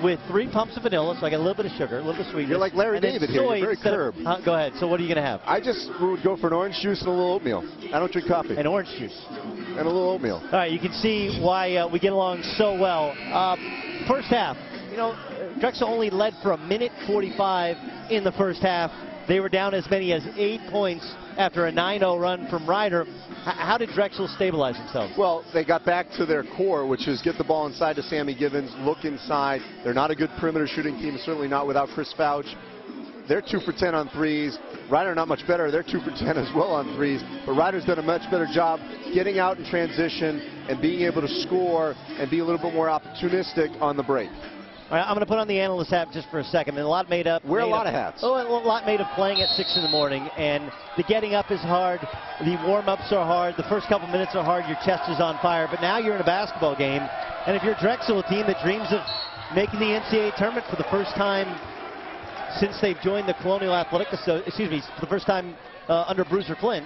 with 3 pumps of vanilla, so I got a little bit of sugar, a little bit of sweetness. You're like Larry David here. You're very curb. Go ahead. So what are you going to have? I just would go for an orange juice and a little oatmeal. I don't drink coffee. An orange juice. And a little oatmeal. All right, you can see why we get along so well. First half, Drexel only led for 1:45 in the first half. They were down as many as 8 points after a 9-0 run from Rider. How did Drexel stabilize themselves? Well, they got back to their core, which is get the ball inside to Sammy Givens, look inside. They're not a good perimeter shooting team, certainly not without Chris Fouch. They're 2 for 10 on threes. Rider not much better. They're 2 for 10 as well on threes. But Rider's done a much better job getting out in transition and being able to score and be a little bit more opportunistic on the break. All right, I'm going to put on the analyst hat just for a second. And a lot made up. Wear a lot of hats. Oh, a lot made of playing at 6 in the morning. And the getting up is hard. The warm-ups are hard. The first couple minutes are hard. Your chest is on fire. But now you're in a basketball game. And if you're Drexel, a team that dreams of making the NCAA tournament for the first time since they've joined the Colonial Athletic Association, for the first time under Bruiser Flint,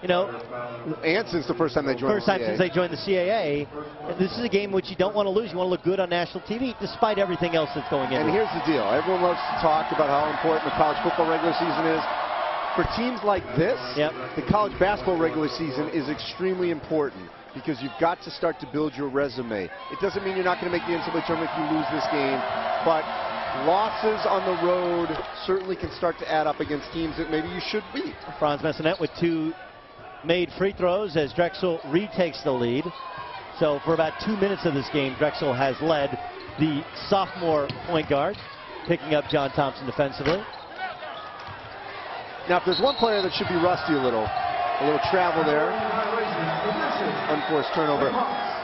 and since the first time they joined the CAA. Since they joined the CAA. This is a game which you don't want to lose. You want to look good on national TV, despite everything else that's going in. And here's the deal. Everyone loves to talk about how important the college football regular season is. For teams like this, the college basketball regular season is extremely important because you've got to start to build your resume. It doesn't mean you're not going to make the NCAA tournament if you lose this game, but losses on the road certainly can start to add up against teams that maybe you should beat. Franz Messinet with 2 made free throws as Drexel retakes the lead. So for about 2 minutes of this game, Drexel has led the sophomore point guard, picking up John Thompson defensively. Now, if there's one player that should be rusty a little travel there, unforced turnover,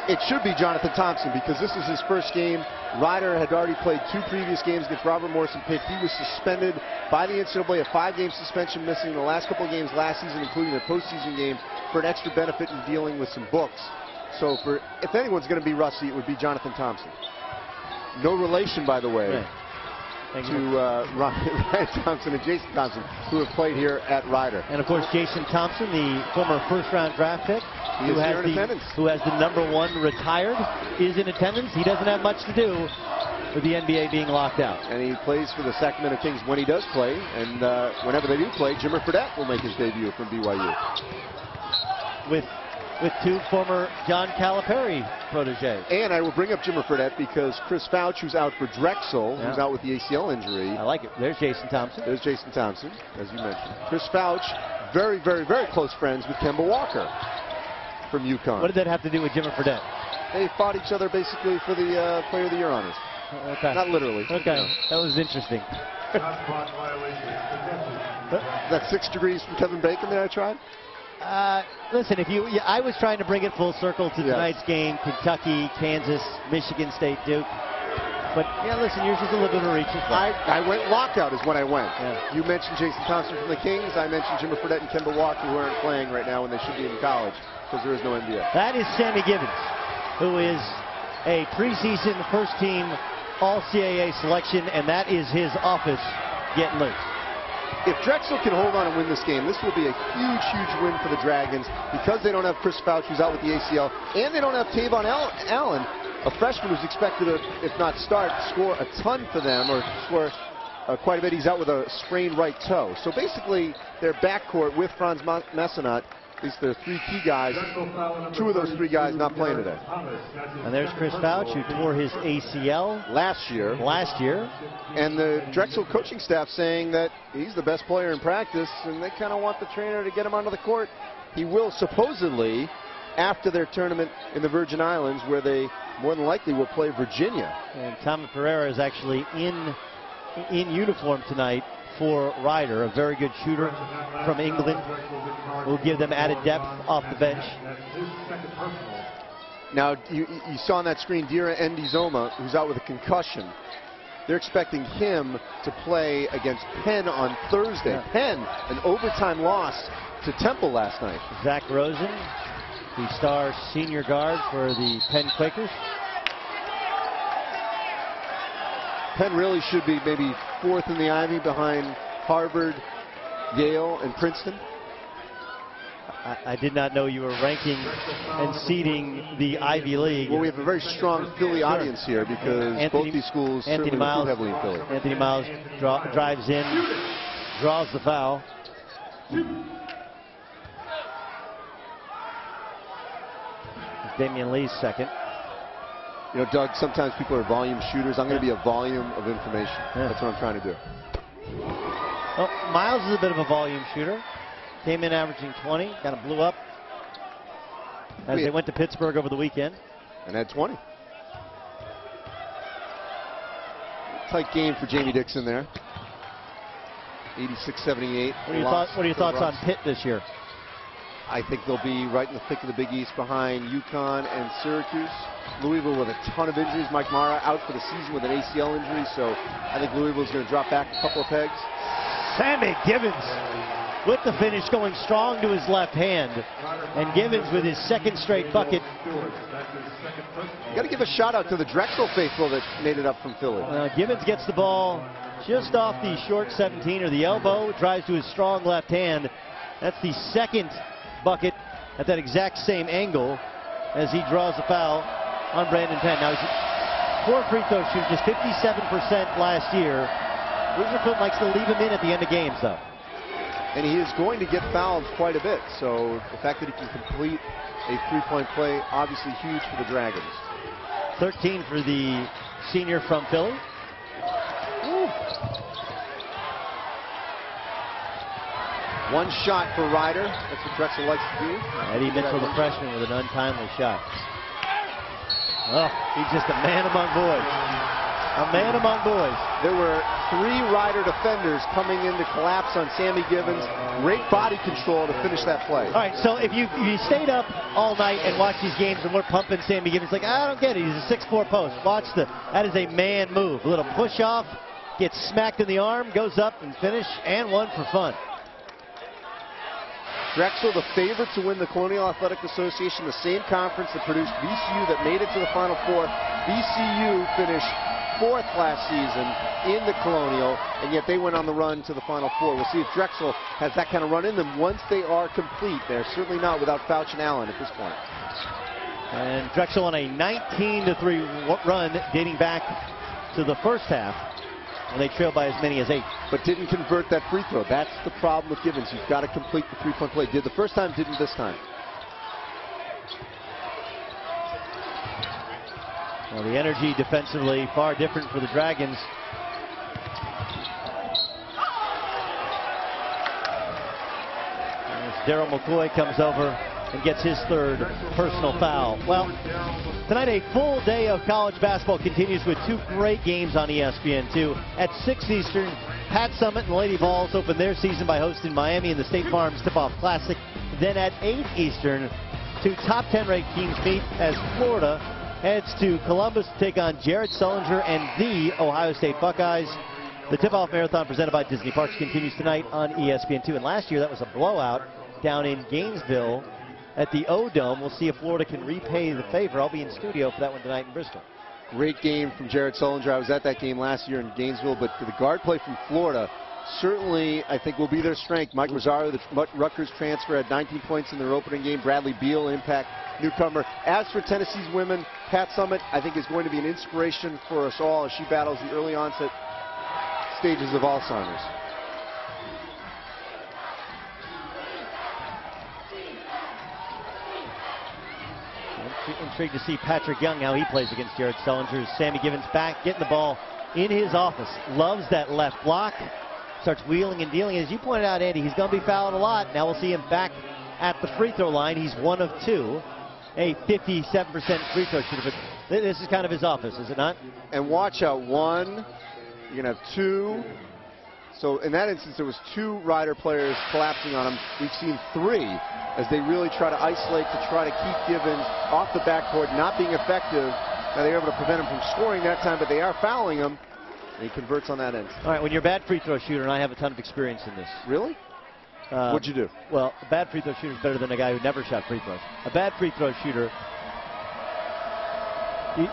it should be Jonathan Thompson because this is his first game. Rider had already played 2 previous games against Robert Morrison Pitt. He was suspended by the NCAA, a 5-game suspension, missing the last couple of games last season, including the postseason game, for an extra benefit in dealing with some books. So if anyone's going to be rusty, it would be Jonathan Thompson. No relation, by the way, to Ryan Thompson and Jason Thompson, who have played here at Rider. And of course, Jason Thompson, the former first-round draft pick, who has the #1 retired, is in attendance. He doesn't have much to do with the NBA being locked out. And he plays for the Sacramento Kings when he does play. And whenever they do play, Jimmer Fredette will make his debut from BYU. With 2 former John Calipari proteges. And I will bring up Jimmer Fredette because Chris Fouch, who's out for Drexel, who's out with the ACL injury. I like it. There's Jason Thompson. There's Jason Thompson, as you mentioned. Chris Fouch, very, very, very close friends with Kemba Walker from UConn. What did that have to do with Jimmer Fredette? They fought each other basically for the Player of the Year honors. Okay. Not literally. Okay, that was interesting. That 6 degrees from Kevin Bacon that I tried? Listen, I was trying to bring it full circle to tonight's game, Kentucky, Kansas, Michigan State, Duke. But, listen, yours is a little bit of a reach as well. I went lockout is when I went. You mentioned Jason Thompson from the Kings. I mentioned Jimmer Fredette and Kemba Walker, who aren't playing right now when they should be in college because there is no NBA. That is Sammy Givens, who is a preseason first-team All-CAA selection, and that is his office getting loose. If Drexel can hold on and win this game, this will be a huge, huge win for the Dragons because they don't have Chris Fouch, who's out with the ACL, and they don't have Tavon Allen, a freshman who's expected to, if not start, score a ton for them or score quite a bit. He's out with a sprained right toe. So basically, their backcourt with Franz Messinet, at least there are 3 key guys, 2 of those 3 guys not playing today. And there's Chris Fouch, who tore his ACL last year. And the Drexel coaching staff saying that he's the best player in practice, and they kind of want the trainer to get him onto the court. He will supposedly, after their tournament in the Virgin Islands, where they more than likely will play Virginia. And Tommy Pereira is actually in uniform tonight for Rider, a very good shooter from England, will give them added depth off the bench. Now, you saw on that screen Dira Ndizoma, who's out with a concussion. They're expecting him to play against Penn on Thursday. Yeah. Penn, an overtime loss to Temple last night. Zach Rosen, the star senior guard for the Penn Quakers. Penn really should be maybe fourth in the Ivy behind Harvard, Yale, and Princeton. I did not know you were ranking and seeding the Ivy League. Well, we have a very strong Philly audience here because both these schools certainly recruit heavily in Philly. Anthony Miles drives in, draws the foul. Damian Lee's second. You know, Doug, sometimes people are volume shooters. I'm going to be a volume of information. Yeah. That's what I'm trying to do. Well, Miles is a bit of a volume shooter. Came in averaging 20, kind of blew up as they went to Pittsburgh over the weekend. And had 20. Tight game for Jamie Dixon there. 86-78. What are your thoughts on Pitt this year? I think they'll be right in the thick of the Big East behind UConn and Syracuse. Louisville with a ton of injuries. Mike Mara out for the season with an ACL injury, so I think Louisville's going to drop back a couple of pegs. Sammy Givens with the finish, going strong to his left hand. And Givens with his second straight bucket. You got to give a shout out to the Drexel faithful that made it up from Philly. Givens gets the ball just off the short 17 or the elbow, drives to his strong left hand. That's the second bucket at that exact same angle as he draws the foul on Brandon Penn. Now, he's poor free throw shoot, just 57% last year. Weaverfield likes to leave him in at the end of games, though. And he is going to get fouled quite a bit. So the fact that he can complete a three-point play, obviously huge for the Dragons. 13 for the senior from Philly. Ooh. One shot for Ryder. That's what Drexel likes to do. Eddie Mitchell, the freshman, with an untimely shot. Oh, he's just a man among boys. A man among boys. There were 3 Ryder defenders coming in to collapse on Sammy Givens. Great body control to finish that play. All right, so if you stayed up all night and watched these games and we're pumping Sammy Givens, like, I don't get it. He's a 6'4" post. Watch that is a man move. A little push off, gets smacked in the arm, goes up and finish, and one for fun. Drexel, the favorite to win the Colonial Athletic Association, the same conference that produced VCU that made it to the Final Four. VCU finished 4th last season in the Colonial, and yet they went on the run to the Final Four. We'll see if Drexel has that kind of run in them once they are complete. They're certainly not without Fouch and Allen at this point. And Drexel on a 19-3 run dating back to the first half, when they trailed by as many as 8. But didn't convert that free throw. That's the problem with Givens. You've got to complete the three-point play. Did the first time, didn't this time. Well, the energy defensively far different for the Dragons. As Daryl McCoy comes over and gets his 3rd personal foul. Well, tonight a full day of college basketball continues with 2 great games on ESPN2. At 6 Eastern, Pat Summitt and Lady Vols open their season by hosting Miami in the State Farm Tip-Off Classic. Then at 8 Eastern, 2 top 10 ranked teams meet as Florida heads to Columbus to take on Jared Sullinger and the Ohio State Buckeyes. The tip-off marathon presented by Disney Parks continues tonight on ESPN2. And last year that was a blowout down in Gainesville at the O-Dome. We'll see if Florida can repay the favor. I'll be in studio for that one tonight in Bristol. Great game from Jared Sullinger. I was at that game last year in Gainesville, but the guard play from Florida certainly, I think, will be their strength. Mike Rosario, the Rutgers transfer, had 19 points in their opening game. Bradley Beal, impact newcomer. As for Tennessee's women, Pat Summitt, I think, is going to be an inspiration for us all as she battles the early onset stages of Alzheimer's. Intrigued to see Patrick Young, how he plays against Jared Sullinger. Sammy Givens back, getting the ball in his office. Loves that left block. Starts wheeling and dealing. As you pointed out, Andy, he's going to be fouled a lot. Now we'll see him back at the free throw line. He's 1 of 2. A 57% free throw shooter. But this is kind of his office, is it not? And watch out. 1. You're going to have 2. So in that instance, there was 2 Ryder players collapsing on him. We've seen 3. as they really try to isolate to try to keep Givens off the backboard, not being effective. Now they're able to prevent him from scoring that time, but they are fouling him. And he converts on that end. All right, when you're a bad free throw shooter, and I have a ton of experience in this. Really? What'd you do? Well, a bad free throw shooter is better than a guy who never shot free throws. A bad free throw shooter,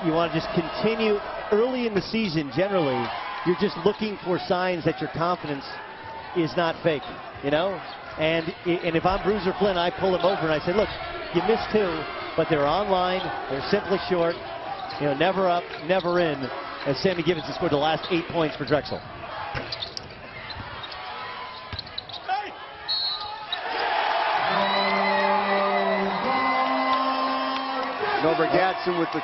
you want to just continue early in the season. Generally, you're just looking for signs that your confidence is not fake, you know? And if I'm Bruiser Flynn, I pull him over and I say, look, you missed 2, but they're online, they're simply short, you know, never up, never in, as Sammy Givens has scored the last 8 points for Drexel. Over Gadsden with the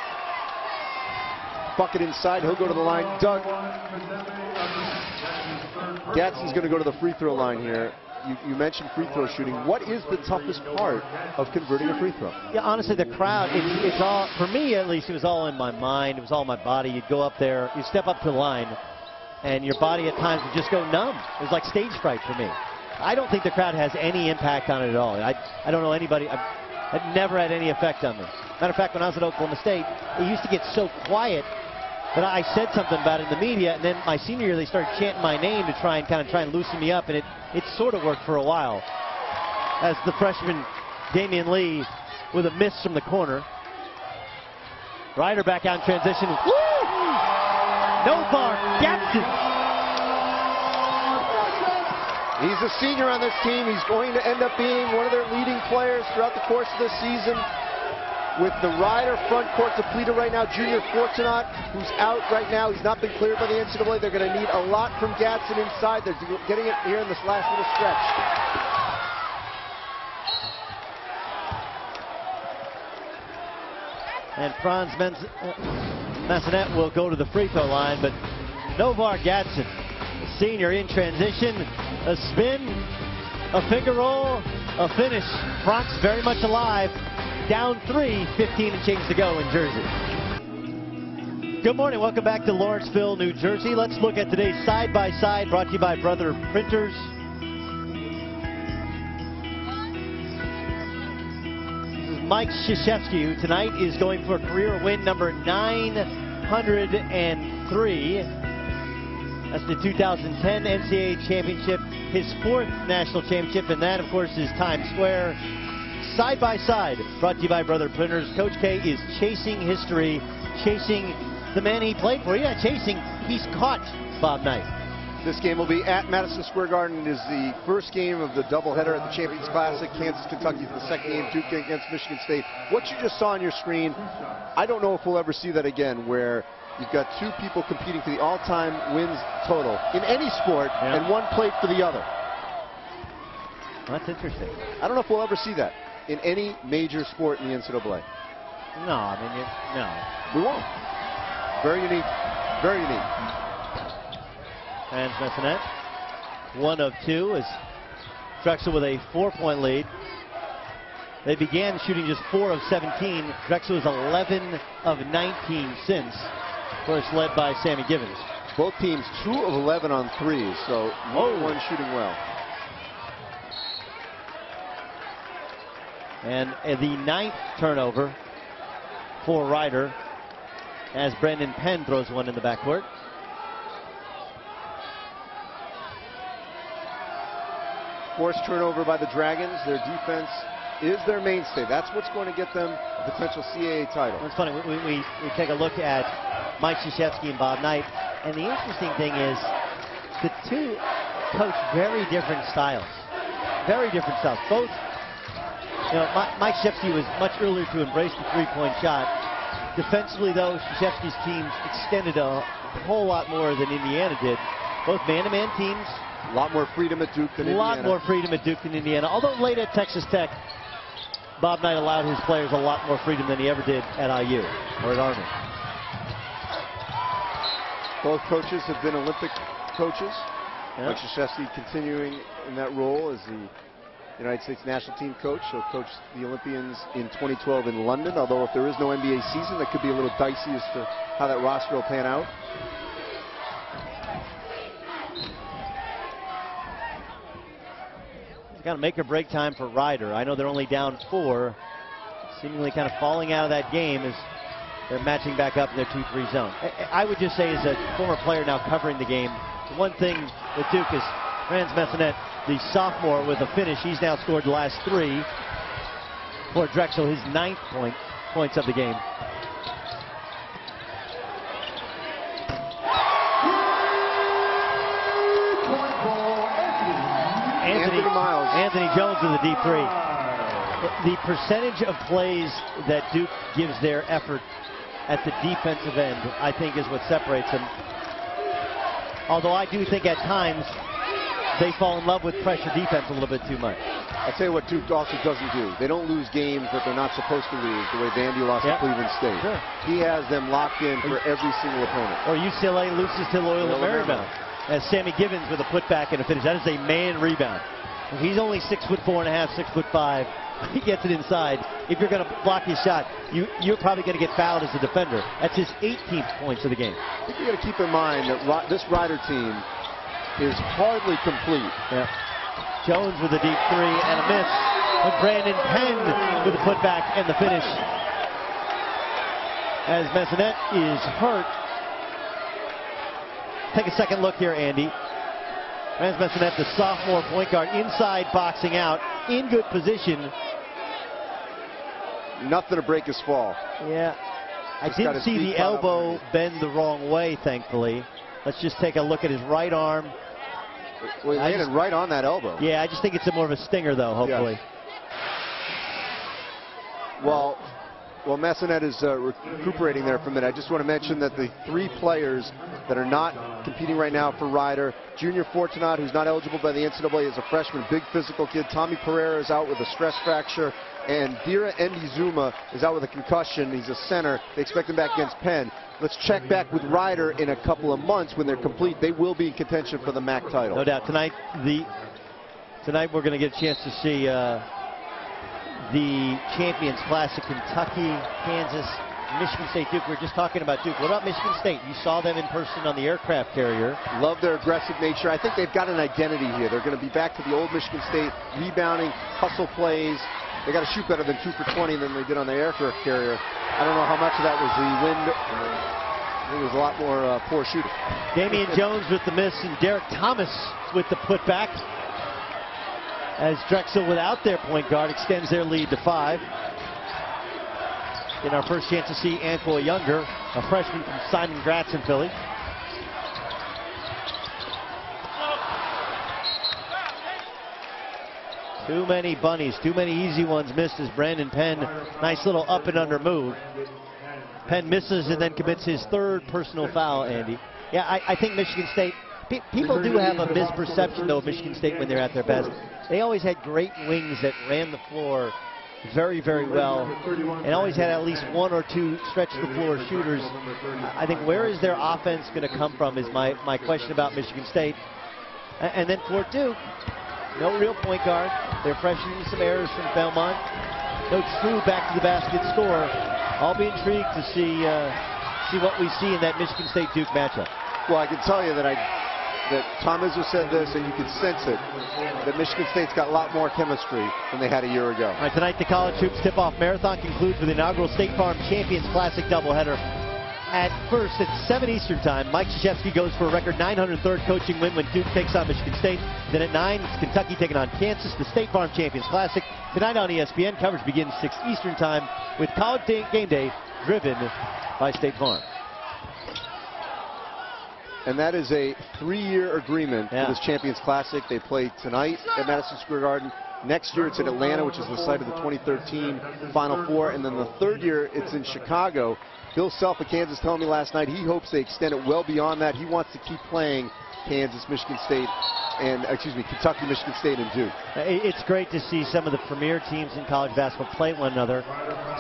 bucket inside. He'll go to the line. Doug, Gadsden's going to go to the free throw line here. You mentioned free throw shooting. What is the toughest part of converting a free throw? Yeah, honestly, the crowd, it's all, for me at least, it was all in my mind. It was all in my body. You'd go up there, you step up to the line, and your body at times would just go numb. It was like stage fright for me. I don't think the crowd has any impact on it at all. I don't know anybody. It never had any effect on me. Matter of fact, when I was at Oklahoma State, it used to get so quiet that I said something about it in the media, and then my senior year they started chanting my name to try and loosen me up, and it sort of worked for a while. As the freshman Damian Lee with a miss from the corner. Ryder back out in transition. Woo! Novar Gadsden. He's a senior on this team. He's going to end up being one of their leading players throughout the course of this season. With the Ryder front court depleted right now, Junior Fortunat, who's out right now. He's not been cleared by the NCAA. They're going to need a lot from Gadsden inside. They're getting it here in this last little stretch. And Franz Massenet will go to the free throw line, but Novar Gadsden, senior in transition, a spin, a finger roll, a finish. Franz very much alive. Down 3, 15 and change to go in Jersey. Good morning, welcome back to Lawrenceville, New Jersey. Let's look at today's side-by-side brought to you by Brother Printers. This is Mike Krzyzewski, who tonight is going for career win number 903. That's the 2010 NCAA Championship, his 4th national championship, and that, of course, is Times Square. Side by side, brought to you by Brother Printers. Coach K is chasing history, chasing the man he played for. Yeah, chasing, he's caught Bob Knight. This game will be at Madison Square Garden. It is the first game of the doubleheader at the Champions Classic. Kansas, Kentucky for the second game, Duke against Michigan State. What you just saw on your screen, I don't know if we'll ever see that again, where you've got 2 people competing for the all-time wins total in any sport, and one played for the other. Well, that's interesting. I don't know if we'll ever see that in any major sport in the NCAA. No, I mean, no. We won't. Very unique. Very unique. Franz Massenet, 1 of 2, as Drexel with a 4-point lead. They began shooting just 4 of 17. Drexel is 11 of 19 since. Of course, led by Sammy Givens. Both teams 2 of 11 on threes, so neither one shooting well. And the 9th turnover for Ryder as Brendan Penn throws one in the backcourt. Forced turnover by the Dragons. Their defense is their mainstay. That's what's going to get them a potential CAA title. It's funny, we take a look at Mike Krzyzewski and Bob Knight, and the interesting thing is the 2 coach very different styles. Very different styles. Both. You know, Mike Krzyzewski was much earlier to embrace the three-point shot. Defensively, though, Krzyzewski's teams extended a whole lot more than Indiana did. Both man-to-man teams. A lot more freedom at Duke than Indiana. A lot more freedom at Duke than Indiana. Although late at Texas Tech, Bob Knight allowed his players a lot more freedom than he ever did at IU or at Army. Both coaches have been Olympic coaches. Yeah. Mike Krzyzewski continuing in that role as the United States national team coach. He'll coach the Olympians in 2012 in London, although if there is no NBA season, that could be a little dicey as to how that roster will pan out. It's got to make or break time for Ryder. I know they're only down 4, seemingly kind of falling out of that game as they're matching back up in their 2-3 zone. I would just say, as a former player now covering the game, the one thing with Duke is Franz Messenet, the sophomore, with a finish. He's now scored the last 3 for Drexel, his 9th points of the game. Anthony Jones with a deep 3. The percentage of plays that Duke gives their effort at the defensive end, I think, is what separates them. Although I do think at times they fall in love with pressure defense a little bit too much. I'll tell you what Duke also doesn't do. They don't lose games that they're not supposed to lose, the way Vandy lost to Cleveland State. Sure. He has them locked in for every single opponent. Or UCLA loses to Loyola Marymount as Sammy Givens with a putback and a finish. That is a man rebound. He's only 6'4.5", 6'5". He gets it inside. If you're going to block his shot, you're probably going to get fouled as a defender. That's his 18th points of the game. I think you got to keep in mind that this Ryder team is hardly complete. Yeah. Jones with a deep 3 and a miss. But Brandon Penn with the putback and the finish. As Messenet is hurt. Take a second look here, Andy. Franz Messenet, the sophomore point guard, inside boxing out, in good position. Nothing to break his fall. Yeah. I didn't see the elbow bend the wrong way, thankfully. Let's just take a look at his right arm. Well, he landed right on that elbow. Yeah, I just think it's more of a stinger, though, hopefully. Yes. Well, Messenet is recuperating there for a minute. I just want to mention that the 3 players that are not competing right now for Ryder, Junior Fortunat, who's not eligible by the NCAA as a freshman, big physical kid. Tommy Pereira is out with a stress fracture. And Dira Ndizuma is out with a concussion. He's a center. They expect him back against Penn. Let's check back with Ryder in a couple of months when they're complete. They will be in contention for the MAC title. No doubt. Tonight we're going to get a chance to see the Champions Classic, Kentucky, Kansas, Michigan State, Duke. We were just talking about Duke. What about Michigan State? You saw them in person on the aircraft carrier. Love their aggressive nature. I think they've got an identity here. They're going to be back to the old Michigan State, rebounding, hustle plays. They got to shoot better than 2 for 20 than they did on the aircraft carrier. I don't know how much of that was the wind. I think it was a lot more poor shooting. Damian Jones with the miss and Derek Thomas with the putback. As Drexel, without their point guard, extends their lead to 5. In our first chance to see Antoine Younger, a freshman from Simon Gratz in Philly. Too many bunnies, too many easy ones missed as Brandon Penn, nice little up and under move. Penn misses and then commits his 3rd personal foul, Andy. Yeah, I think Michigan State, people do have a misperception, though, of Michigan State when they're at their best. They always had great wings that ran the floor very, very well, and always had at least 1 or 2 stretch the floor shooters. I think where is their offense going to come from is my question about Michigan State. And then for Duke, no real point guard. They're freshening some errors from Belmont. No true back to the basket scorer. I'll be intrigued to see what we see in that Michigan State Duke matchup. Well, I can tell you that Tom Izzo said this, and you can sense it, that Michigan State's got a lot more chemistry than they had a year ago. All right, tonight the college hoops tip-off marathon concludes with the inaugural State Farm Champions Classic doubleheader. At first, at 7 Eastern time, Mike Krzyzewski goes for a record 903rd coaching win when Duke takes on Michigan State. Then at 9, it's Kentucky taking on Kansas, the State Farm Champions Classic. Tonight on ESPN, coverage begins 6 Eastern time with College Game Day driven by State Farm. And that is a 3-year agreement for this Champions Classic. They play tonight at Madison Square Garden. Next year, it's in Atlanta, which is the site of the 2013 Final Four. And then the 3rd year, it's in Chicago. Bill Self of Kansas telling me last night he hopes they extend it well beyond that. He wants to keep playing Kansas, Michigan State, and Kentucky, Michigan State, and Duke. It's great to see some of the premier teams in college basketball play one another.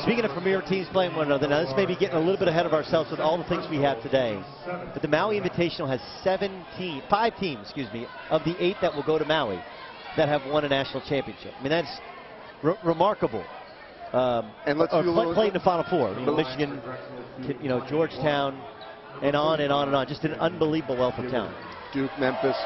Speaking of premier teams playing one another, now this may be getting a little bit ahead of ourselves with all the things we have today. But the Maui Invitational has 5 teams, of the 8 that will go to Maui that have won a national championship. I mean, that's remarkable. And let's played in the Final Four. Michigan, Georgetown, and on and on and on. Just an unbelievable wealth of talent. Duke, Memphis.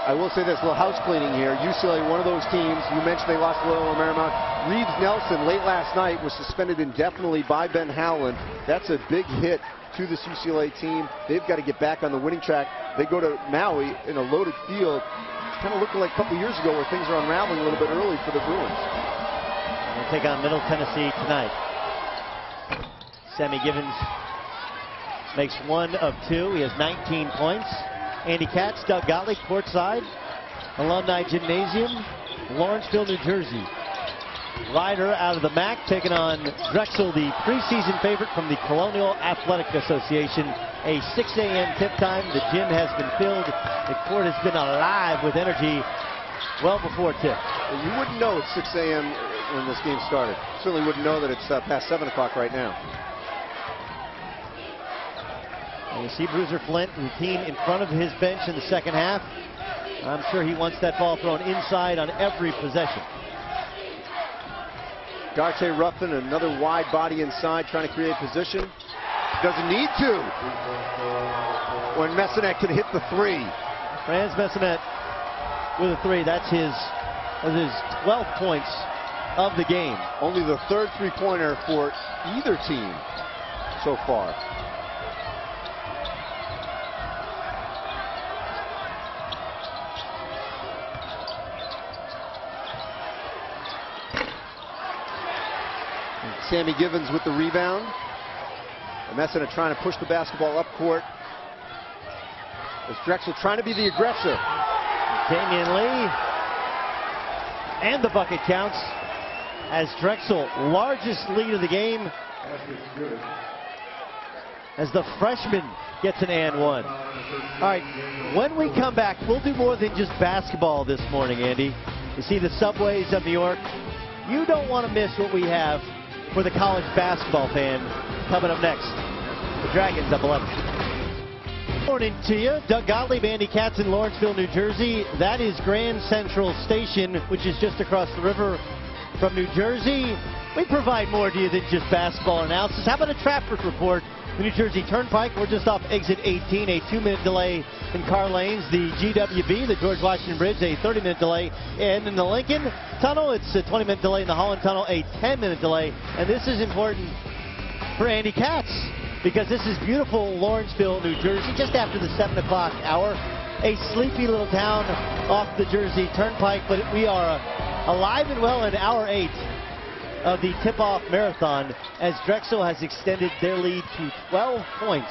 I will say this, a little house cleaning here. UCLA, one of those teams, you mentioned they lost Loyola Marymount. Reeves Nelson, late last night, was suspended indefinitely by Ben Howland. That's a big hit to this UCLA team. They've got to get back on the winning track. They go to Maui in a loaded field. It's kind of looking like a couple years ago where things are unraveling a little bit early for the Bruins. They'll take on Middle Tennessee tonight. Sammy Givens makes 1 of 2. He has 19 points. Andy Katz, Doug Gottlieb, courtside. Alumni Gymnasium, Lawrenceville, New Jersey. Ryder out of the MAC taking on Drexel, the preseason favorite from the Colonial Athletic Association. A 6 a.m. tip time. The gym has been filled. The court has been alive with energy well before tip. You wouldn't know it's 6 a.m. when this game started. Certainly wouldn't know that it's past 7 o'clock right now. And you see Bruiser Flint routine in front of his bench in the second half. I'm sure he wants that ball thrown inside on every possession. Darte Ruffin, another wide body inside, trying to create position. Doesn't need to. When Messinet can hit the 3. Franz Messinet with a 3. That's his 12 points of the game. Only the 3rd three-pointer for either team so far. Sammy Givens with the rebound. And Messinet trying to push the basketball up court. As Drexel trying to be the aggressor. Damian Lee. And the bucket counts as Drexel, largest lead of the game, as the freshman gets an and one. All right, when we come back, we'll do more than just basketball this morning, Andy. You see the subways of New York. You don't want to miss what we have for the college basketball fan coming up next. The Dragons up 11. Morning to you. Doug Gottlieb, Andy Katz in Lawrenceville, New Jersey. That is Grand Central Station, which is just across the river from New Jersey. We provide more to you than just basketball analysis. How about a traffic report? The New Jersey Turnpike, we're just off exit 18, a 2-minute delay in car lanes. The GWB, the George Washington Bridge, a 30-minute delay. And in the Lincoln Tunnel, it's a 20-minute delay. In the Holland Tunnel, a 10-minute delay. And this is important for Andy Katz, because this is beautiful Lawrenceville, New Jersey, just after the 7 o'clock hour. A sleepy little town off the Jersey Turnpike, but we are alive and well in hour 8 of the tip-off marathon, as Drexel has extended their lead to 12 points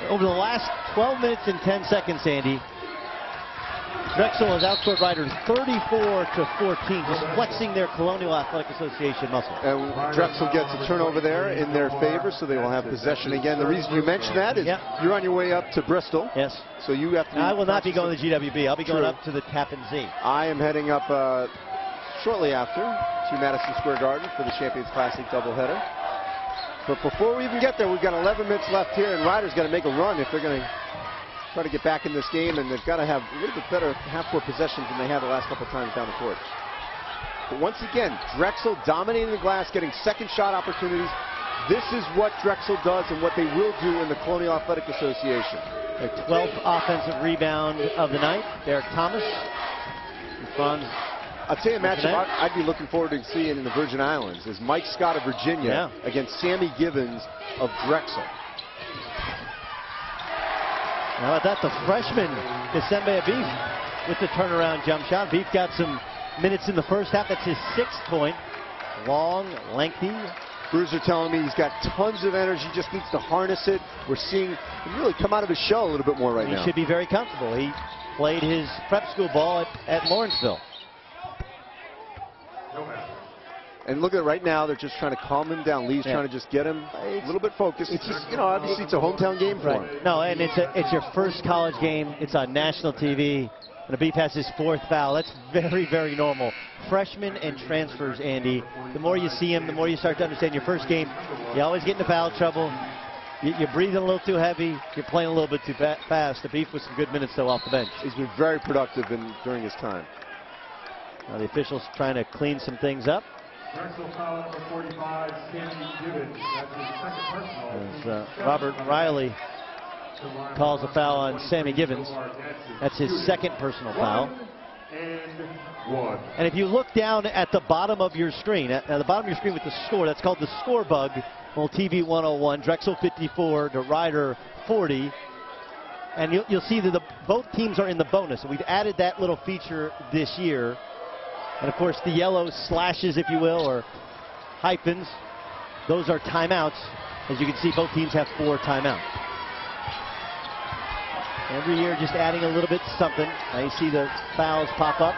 over the last 12 minutes and 10 seconds, Andy. Drexel has outscored Ryder 34-14, just flexing their Colonial Athletic Association muscle. And Drexel gets a turnover there in their favor, so they will have possession again. The reason you mention that is you're on your way up to Bristol. Yes. So you have to. I will not be going to the GWB. I'll be going up to the Tappan Zee. I am heading up shortly after to Madison Square Garden for the Champions Classic doubleheader. But before we even get there, we've got 11 minutes left here, and Ryder's got to make a run if they're going to try to get back in this game, and they've got to have a little bit better half-court possessions than they have the last couple of times down the court. But once again, Drexel dominating the glass, getting second shot opportunities. This is what Drexel does and what they will do in the Colonial Athletic Association. Their 12th offensive rebound of the night. Derek Thomas. I'll tell you a matchup I'd be looking forward to seeing in the Virgin Islands is Mike Scott of Virginia against Sammy Givens of Drexel. How about that? The freshman, Kasembe Abif, with the turnaround jump shot. Abif got some minutes in the first half. That's his 6th point. Long, lengthy. Bruiser telling me he's got tons of energy, just needs to harness it. We're seeing him really come out of his shell a little bit more right now. He should be very comfortable. He played his prep school ball at Lawrenceville. And look at it right now, they're just trying to calm him down. Lee's trying to just get him a little bit focused. It's just, you know, obviously it's a hometown game for him. No, and it's your first college game. It's on national TV. And Abif has his 4th foul. That's very, very normal. Freshmen and transfers, Andy, the more you see him, the more you start to understand your first game. You always get into foul trouble. You're breathing a little too heavy. You're playing a little bit too fast. Abif with some good minutes, though, off the bench. He's been very productive during his time. Now the officials trying to clean some things up. Drexel foul number 45, Sammy Givens. That's his 2nd personal. As Robert Riley calls a foul on Sammy Givens. That's his second personal foul. And if you look down at the bottom of your screen, at the bottom of your screen with the score, that's called the score bug. Well, TV 101, Drexel 54 to Rider 40. And you'll see that both teams are in the bonus. And we've added that little feature this year. And of course, the yellow slashes, if you will, or hyphens, those are timeouts. As you can see, both teams have 4 timeouts. Every year, just adding a little bit something. Now you see the fouls pop up.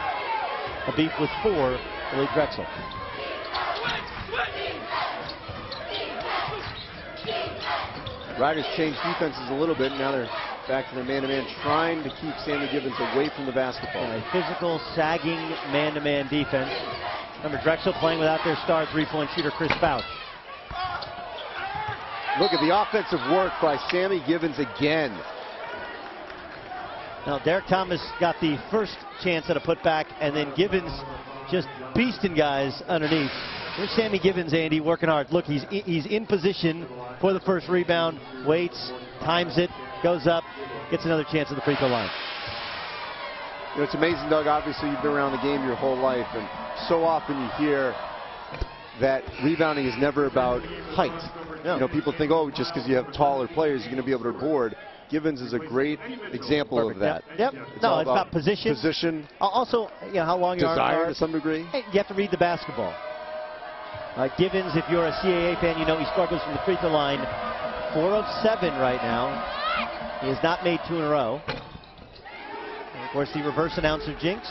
A beef with 4 for Lee Drexel. Riders changed defenses a little bit. Now they're back to their man-to-man, trying to keep Sammy Givens away from the basketball. A physical, sagging man-to-man defense. Remember, Drexel playing without their star three-point shooter, Chris Bouch. Look at the offensive work by Sammy Givens again. Now, Derek Thomas got the first chance at a putback, and then Givens just beasting guys underneath. Here's Sammy Givens, Andy, working hard. Look, he's in position for the first rebound, waits, times it, goes up, gets another chance at the free throw line. You know, it's amazing, Doug. Obviously, you've been around the game your whole life, and so often you hear that rebounding is never about height. No. You know, people think, oh, just because you have taller players, you're going to be able to board. Givens is a great example of that. Yep. It's about position. Position. Also, you know, how long your arms are. Desire to some degree. Hey, you have to read the basketball. Givens, if you're a CAA fan, you know he struggles from the free throw line. 4 of 7 right now. He has not made 2 in a row. And of course, the reverse announcer jinx.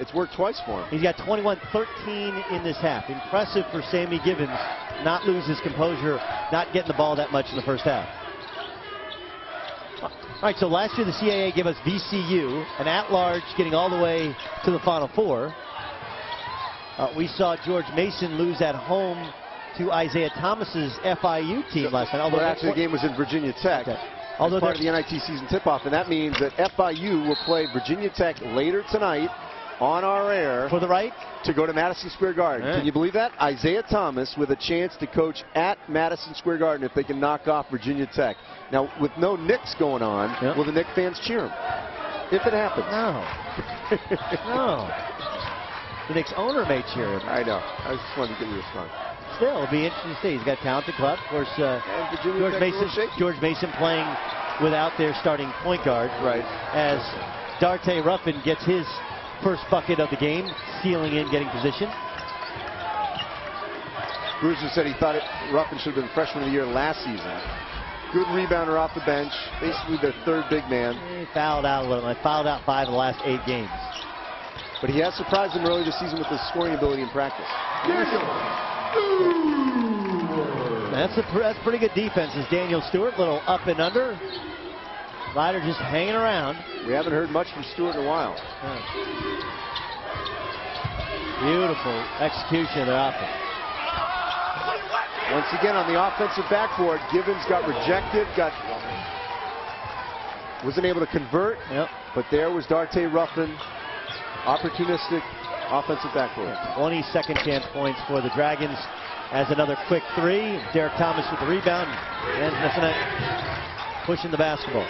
It's worked twice for him. He's got 21-13 in this half. Impressive for Sammy Givens. Not lose his composure, not getting the ball that much in the first half. All right, so last year the CAA gave us VCU, an at-large getting all the way to the Final Four. We saw George Mason lose at home to Isaiah Thomas's FIU team last night. Although actually the game was in Virginia Tech. Okay. Although part of the NIT season tip-off, and that means that FIU will play Virginia Tech later tonight on our air. For the right? To go to Madison Square Garden. Right. Can you believe that? Isaiah Thomas with a chance to coach at Madison Square Garden if they can knock off Virginia Tech. Now, with no Knicks going on, will the Knicks fans cheer him? If it happens. No. No. The Knicks owner may cheer him. I know. I just wanted to give you a response. Still, it'll be interesting to see. He's got a talented club. Of course, George Mason playing without their starting point guard. Right. As Darte Ruffin gets his first bucket of the game, sealing in, getting position. Bruiser said he thought Ruffin should have been freshman of the year last season. Good rebounder off the bench, basically their third big man. He fouled out a little. I fouled out 5 of the last 8 games. But he has surprised them early this season with his scoring ability in practice. That's pretty good defense. Is Daniel Stewart, little up and under. Ryder just hanging around. We haven't heard much from Stewart in a while. Beautiful execution of their offense. Once again on the offensive backboard, Givens got rejected, wasn't able to convert, but there was Darte Ruffin, opportunistic offensive backboard. 22nd chance points for the Dragons as another quick 3. Derek Thomas with the rebound, and Messina pushing the basketball.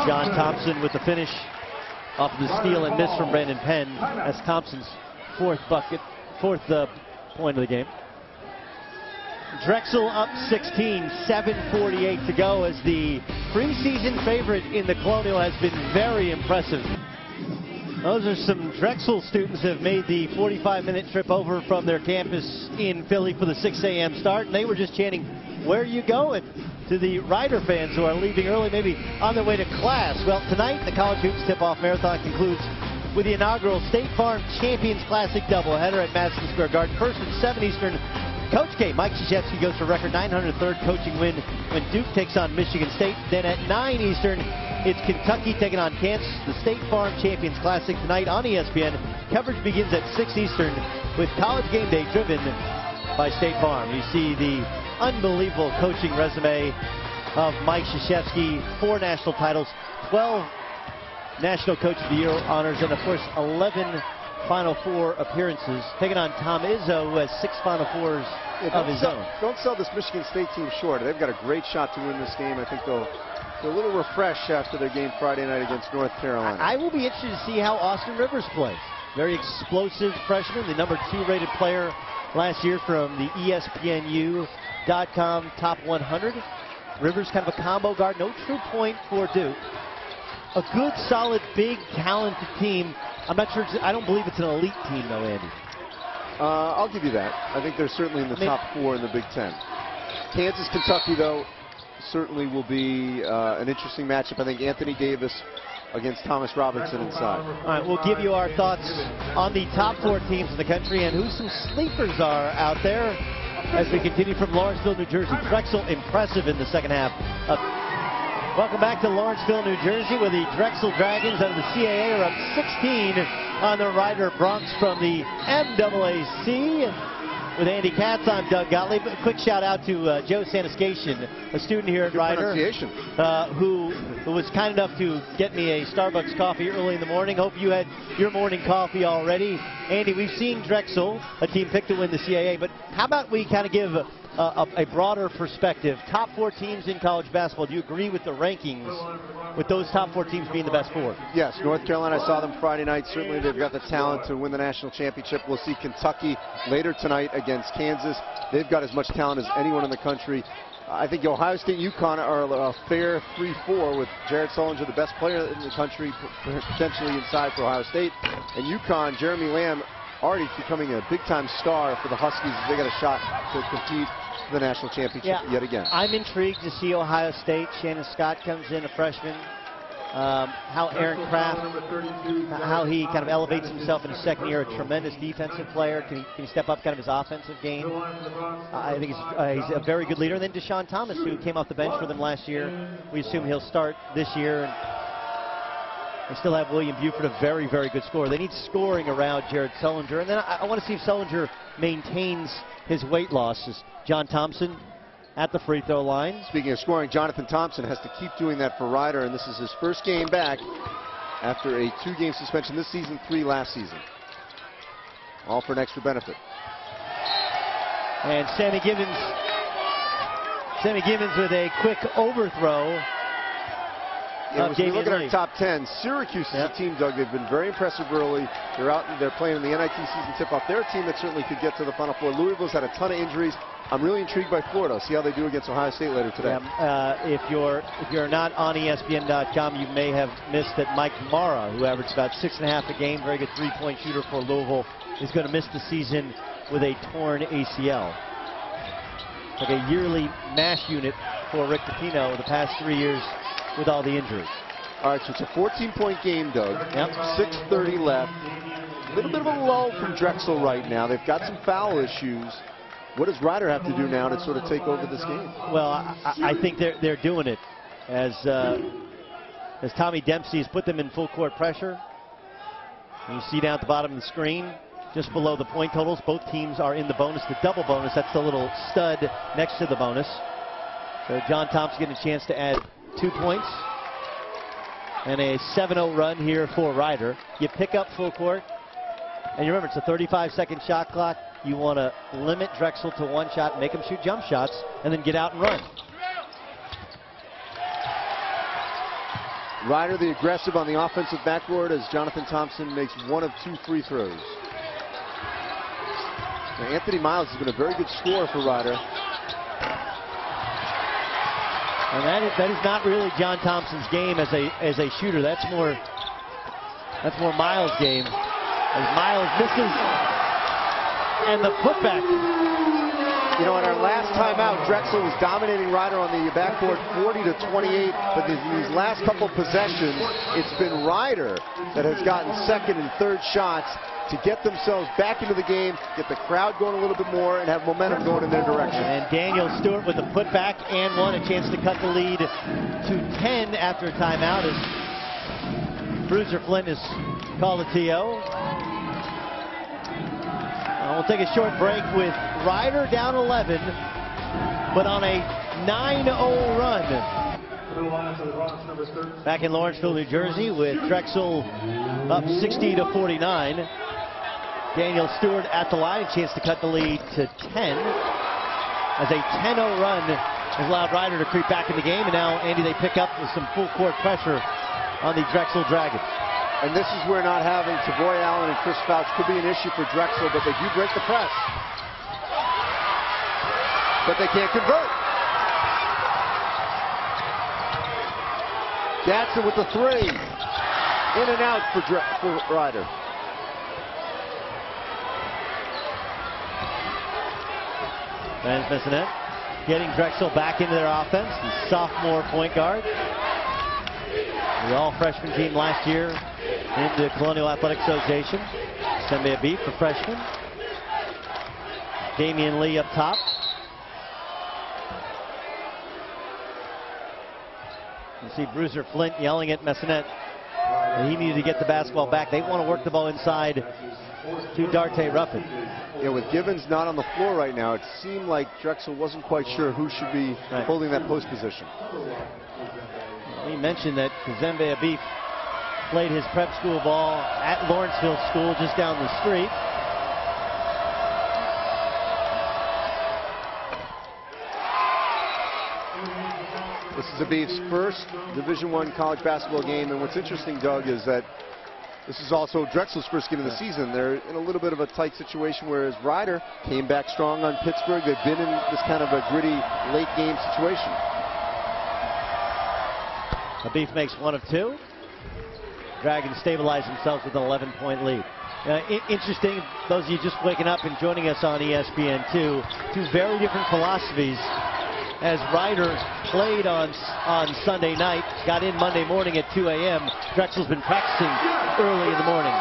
John Thompson with the finish off the steal and miss from Brandon Penn. That's Thompson's fourth point of the game. Drexel up 16, 7:48 to go as the preseason favorite in the Colonial has been very impressive. Those are some Drexel students who have made the 45-minute trip over from their campus in Philly for the 6 a.m. start, and they were just chanting, "Where are you going?" to the Rider fans who are leaving early, maybe on their way to class. Well, tonight the College Hoops Tip-Off Marathon concludes with the inaugural State Farm Champions Classic doubleheader at Madison Square Garden. First at 7 Eastern, Coach K, Mike Krzyzewski, goes for a record 903rd coaching win when Duke takes on Michigan State. Then at 9 Eastern, it's Kentucky taking on Kansas. The State Farm Champions Classic tonight on ESPN. Coverage begins at 6 Eastern with College Game Day driven by State Farm. You see the unbelievable coaching resume of Mike Krzyzewski. 4 national titles, 12 National Coach of the Year honors, and of course 11 Final Four appearances, taking on Tom Izzo, who has 6 Final Fours of his own. Don't sell this Michigan State team short. They've got a great shot to win this game. I think they're a little refreshed after their game Friday night against North Carolina. I will be interested to see how Austin Rivers plays. Very explosive freshman, the number 2 rated player last year from the ESPNU.com Top 100. Rivers kind of a combo guard, no true point for Duke. A good, solid, big, talented team. I'm not sure. I don't believe it's an elite team, though, Andy. I'll give you that. I think they're certainly in the top 4 in the Big Ten. Kansas, Kentucky, though, certainly will be an interesting matchup. I think Anthony Davis against Thomas Robinson inside. All right, we'll give you our thoughts on the top 4 teams in the country and who some sleepers are out there as we continue from Lawrenceville, New Jersey. Drexel impressive in the second half. Welcome back to Lawrenceville, New Jersey, where the Drexel Dragons out of the CAA are up 16 on the Ryder Bronx from the MAAC. With Andy Katz, I'm Doug Gottlieb. A quick shout out to Joe Saniscation, a student here at Ryder, who was kind enough to get me a Starbucks coffee early in the morning. Hope you had your morning coffee already. Andy, we've seen Drexel, a team picked to win the CAA, but how about we kind of give a broader perspective? Top 4 teams in college basketball. Do you agree with the rankings, with those top 4 teams being the best 4? Yes, North Carolina, I saw them Friday night. Certainly they've got the talent to win the national championship. We'll see Kentucky later tonight against Kansas. They've got as much talent as anyone in the country. I think Ohio State and UConn are a fair 3-4 with Jared Sullinger, the best player in the country, potentially inside for Ohio State. And UConn, Jeremy Lamb, already becoming a big-time star for the Huskies. They got a shot to compete for the national championship yet again. I'm intrigued to see Ohio State. Shannon Scott comes in, a freshman. How Aaron Kraft, how he kind of elevates himself in his second year, a tremendous defensive player. Can he step up kind of his offensive game? I think he's a very good leader. And then Deshaun Thomas, who came off the bench for them last year. We assume he'll start this year. And they still have William Buford, a very, very good scorer. They need scoring around Jared Sullinger. And then I want to see if Sullinger maintains his weight losses. John Thompson at the free throw line. Speaking of scoring, Jonathan Thompson has to keep doing that for Ryder, and this is his first game back after a 2-game suspension this season, 3 last season. All for an extra benefit. And Sammy Gibbons with a quick overthrow. When we look at our top 10, Syracuse is a team, Doug. They've been very impressive early. They're playing in the NIT season tip-off. They're a team that certainly could get to the Final Four. Louisville's had a ton of injuries. I'm really intrigued by Florida. See how they do against Ohio State later today. If you're not on ESPN.com, you may have missed that Mike Mara, who averaged about 6.5 a game, very good 3-point shooter for Louisville, is going to miss the season with a torn ACL. Like a yearly MASH unit for Rick Pitino the past 3 years with all the injuries. All right, so it's a 14-point game, Doug. Yep. 6:30 left. A little bit of a lull from Drexel right now. They've got some foul issues. What does Ryder have to do now to sort of take over this game? Well, I think they're doing it as Tommy Dempsey has put them in full court pressure. And you see down at the bottom of the screen, just below the point totals, both teams are in the bonus, the double bonus. That's the little stud next to the bonus. So John Thompson getting a chance to add 2 points. And a 7-0 run here for Ryder. You pick up full court. And you remember, it's a 35-second shot clock. You want to limit Drexel to 1 shot, make them shoot jump shots, and then get out and run. Ryder the aggressive on the offensive backboard as Jonathan Thompson makes 1 of 2 free throws. Now, Anthony Miles has been a very good scorer for Ryder. And that is not really John Thompson's game as a shooter. That's more Miles' game. As Miles misses, and the putback. You know, in our last time out, Drexel was dominating Ryder on the backboard 40-28, but in these last couple possessions, it's been Ryder that has gotten second and third shots to get themselves back into the game, get the crowd going a little bit more, and have momentum going in their direction. And Daniel Stewart with the putback and 1, a chance to cut the lead to 10 after a timeout as Bruiser Flynn is called a TO. We'll take a short break with Ryder down 11, but on a 9-0 run. Back in Lawrenceville, New Jersey, with Drexel up 60-49. Daniel Stewart at the line, a chance to cut the lead to 10. As a 10-0 run has allowed Rider to creep back in the game, and now, Andy, they pick up with some full court pressure on the Drexel Dragons. And this is where not having Savoy Allen and Chris Fouch could be an issue for Drexel, but they do break the press. But they can't convert. Gatson with the three. In and out for Rider. Vance Messinette getting Drexel back into their offense. The sophomore point guard. The all-freshman team last year in the Colonial Athletic Association. Dezembe Abif, the freshman. Damian Lee up top. You see Bruiser Flint yelling at Messinette. He needed to get the basketball back. They want to work the ball inside to Darte Ruffin. Yeah, with Givens not on the floor right now, it seemed like Drexel wasn't quite sure who should be holding that post position. We mentioned that Dezembe Abif played his prep school ball at Lawrenceville School just down the street. This is Abif's first Division I college basketball game, and what's interesting, Doug, is that this is also Drexel's first game of the season. They're in a little bit of a tight situation, whereas Rider came back strong on Pittsburgh. They've been in this kind of a gritty late game situation. Abif makes one of two. Dragons stabilize themselves with an 11-point lead. Interesting, those of you just waking up and joining us on ESPN2, two very different philosophies. As Rider played on Sunday night, got in Monday morning at 2 a.m. Drexel's been practicing early in the morning.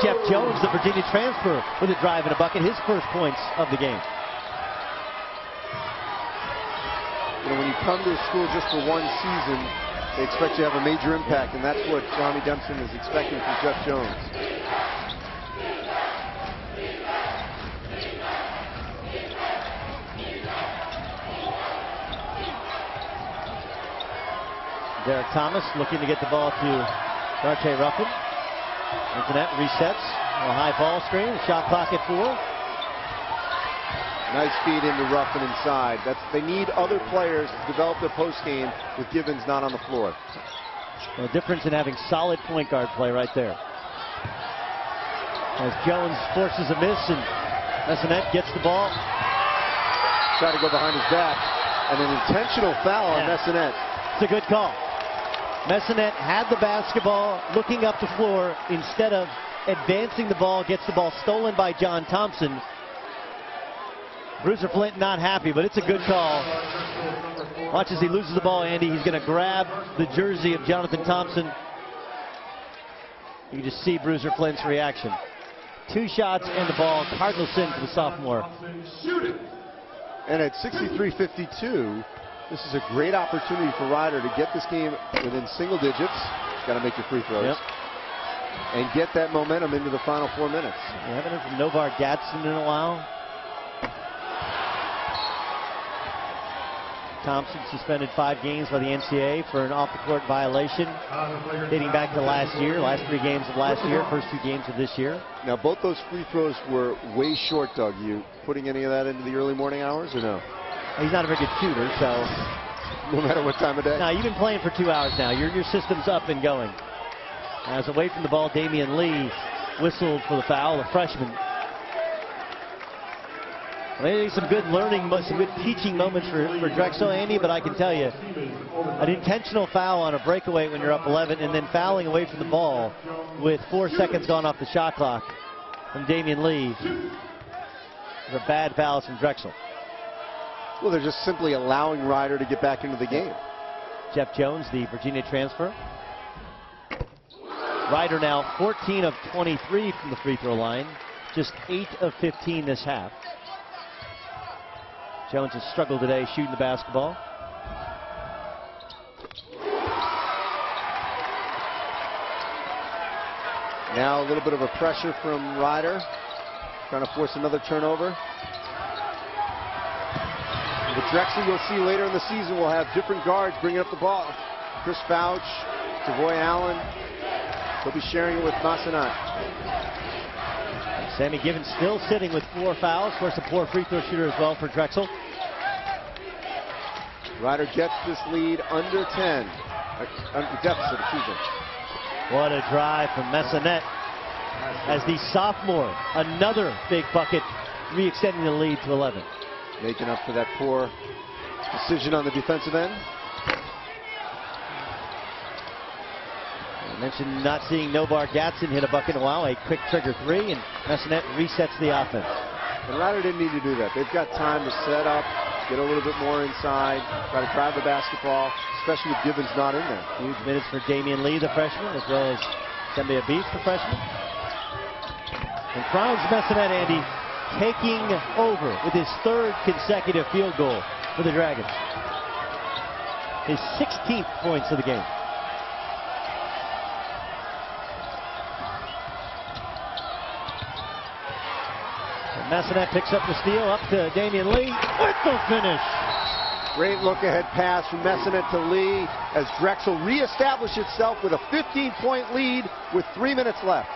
Jeff Jones, the Virginia transfer, with a drive and a bucket, his first points of the game. You know, when you come to a school just for one season, they expect you to have a major impact, and that's what Tommy Dempson is expecting from Jeff Jones. Derek Thomas looking to get the ball to Darte Ruffin. Internet resets. A high ball screen. Shot clock at 4. Nice feed into Ruffin inside. They need other players to develop their post game with Givens not on the floor. The difference in having solid point guard play right there. As Jones forces a miss and Messinette gets the ball. Try to go behind his back. And an intentional foul on Messinette. It's a good call. Messinette had the basketball looking up the floor instead of advancing the ball, gets the ball stolen by John Thompson. Bruiser Flint not happy, but it's a good call. Watch as he loses the ball, Andy. He's going to grab the jersey of Jonathan Thompson. You can just see Bruiser Flint's reaction. 2 shots and the ball. Cardinal sin for the sophomore. And at 63-52, this is a great opportunity for Rider to get this game within single digits. Got to make your free throws. Yep. And get that momentum into the final 4 minutes. We haven't heard from Novar Gatson in a while. Thompson suspended 5 games by the NCAA for an off-the-court violation dating back to last year. Last 3 games of last year, first 2 games of this year. Now, both those free throws were way short, Doug. You putting any of that into the early morning hours or no? He's not a very good shooter, so. No matter what time of day? No, you've been playing for 2 hours now. Your system's up and going. As away from the ball, Damian Lee whistled for the foul, the freshman. Maybe some good learning, some good teaching moments for Drexel, Andy, but I can tell you, an intentional foul on a breakaway when you're up 11 and then fouling away from the ball with 4 seconds gone off the shot clock from Damian Lee is a bad foul from Drexel. Well, they're just simply allowing Rider to get back into the game. Jeff Jones, the Virginia transfer. Rider now 14 of 23 from the free throw line, just 8 of 15 this half. Jones has struggled today shooting the basketball. Now a little bit of a pressure from Rider, trying to force another turnover. The Drexel you'll see later in the season will have different guards bringing up the ball. Chris Fouch, Savoy Allen. He'll be sharing it with Massanat. Sammy Givens still sitting with 4 fouls. Of course, a poor free throw shooter as well for Drexel. Ryder gets this lead under 10. Deficit, excuse me. What a drive from Messinet as the sophomore. Another big bucket, re-extending the lead to 11. Making up for that poor decision on the defensive end. I mentioned not seeing Novar Gatson hit a bucket in a while. A quick trigger 3, and Messinet resets the offense. And Ryder didn't need to do that. They've got time to set up, get a little bit more inside, try to drive the basketball, especially with Givens not in there. Huge minutes for Damian Lee, the freshman, as well as Sembia Beach, the freshman. And Franz Messinet, Andy, taking over with his 3rd consecutive field goal for the Dragons. His 16th points of the game. Messinet picks up the steal, up to Damian Lee with the finish. Great look-ahead pass from Messinet to Lee as Drexel reestablished itself with a 15-point lead with 3 minutes left.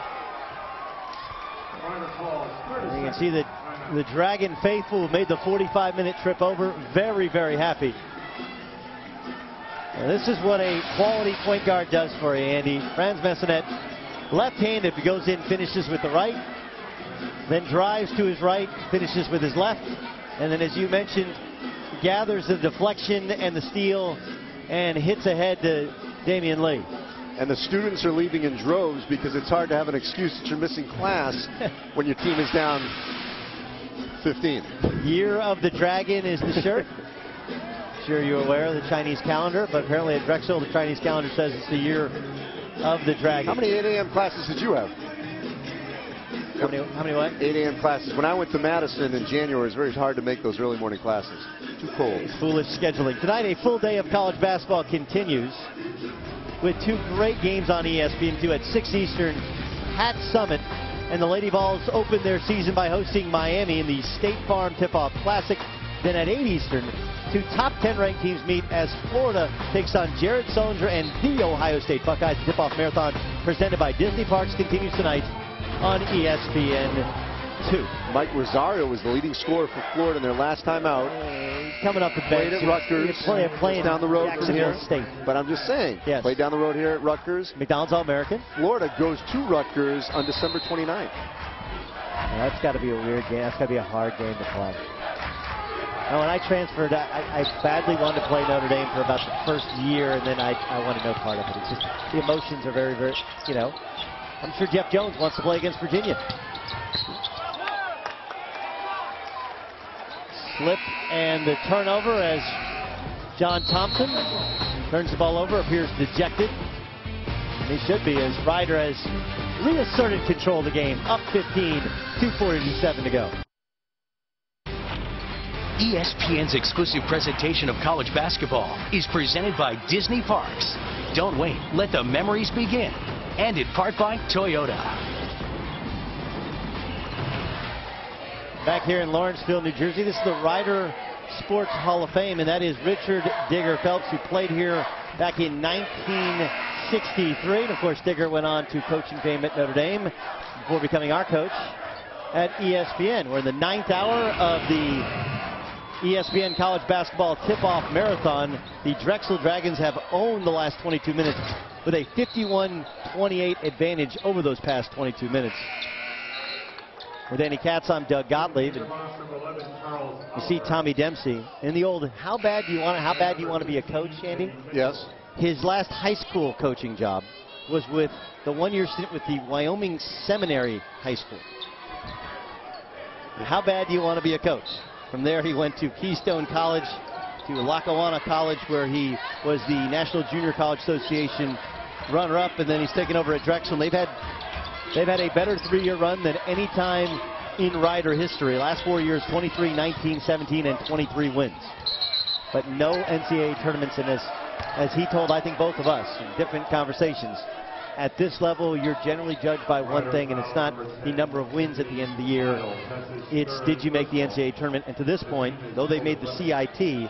You can see that the Dragon faithful who made the 45-minute trip over very, very happy. Now, this is what a quality point guard does for you, Andy. Franz Messinet, left-handed, goes in, finishes with the right. Then drives to his right, finishes with his left, and then, as you mentioned, gathers the deflection and the steal and hits ahead to Damian Lee. And the students are leaving in droves because it's hard to have an excuse that you're missing class when your team is down 15. Year of the Dragon is the shirt. Sure you're aware of the Chinese calendar, but apparently at Drexel the Chinese calendar says it's the year of the Dragon. How many 8 a.m. classes did you have? How many what? 8 a.m. classes. When I went to Madison in January, it was very hard to make those early morning classes. Too cold. Foolish scheduling. Tonight, a full day of college basketball continues with 2 great games on ESPN2 at 6 Eastern at Summit. And the Lady Vols open their season by hosting Miami in the State Farm Tip-Off Classic. Then at 8 Eastern, 2 top 10 ranked teams meet as Florida takes on Jared Sullinger and the Ohio State Buckeyes. Tip-Off Marathon presented by Disney Parks continues tonight on ESPN2. Mike Rosario was the leading scorer for Florida in their last time out. Coming up the bench. Played at Rutgers. Playing down the road from here. State. But I'm just saying, yes. Played down the road here at Rutgers. McDonald's All-American. Florida goes to Rutgers on December 29th. That's got to be a weird game. That's got to be a hard game to play. Now, when I transferred, I badly wanted to play Notre Dame for about the first year, and then I wanted no part of it. It's just the emotions are very, very, you know. I'm sure Jeff Jones wants to play against Virginia. Slip and the turnover as John Thompson turns the ball over, appears dejected. And he should be, as Ryder has reasserted control of the game. Up 15, 2:47 to go. ESPN's exclusive presentation of college basketball is presented by Disney Parks. Don't wait, let the memories begin. And in part by Toyota. Back here in Lawrenceville, New Jersey, this is the Ryder Sports Hall of Fame, and that is Richard Digger Phelps, who played here back in 1963. And of course, Digger went on to coaching fame at Notre Dame before becoming our coach at ESPN. We're in the 9th hour of the ESPN College Basketball Tip-Off Marathon. The Drexel Dragons have owned the last 22 minutes with a 51-28 advantage over those past 22 minutes. With Andy Katz, I'm Doug Gottlieb. And you see Tommy Dempsey in the old how bad do you want to be a coach, Andy? Yes. His last high school coaching job was with the one-year stint with the Wyoming Seminary High School. How bad do you want to be a coach? From there, he went to Keystone College, to Lackawanna College, where he was the National Junior College Association runner-up, and then he's taken over at Drexel. They've had a better 3-year run than any time in Ryder history. Last 4 years, 23, 19, 17, and 23 wins. But no NCAA tournaments, and as he told, I think, both of us in different conversations, at this level, you're generally judged by one thing, and it's not the number of wins at the end of the year. It's did you make the NCAA tournament? And to this point, though they made the CIT,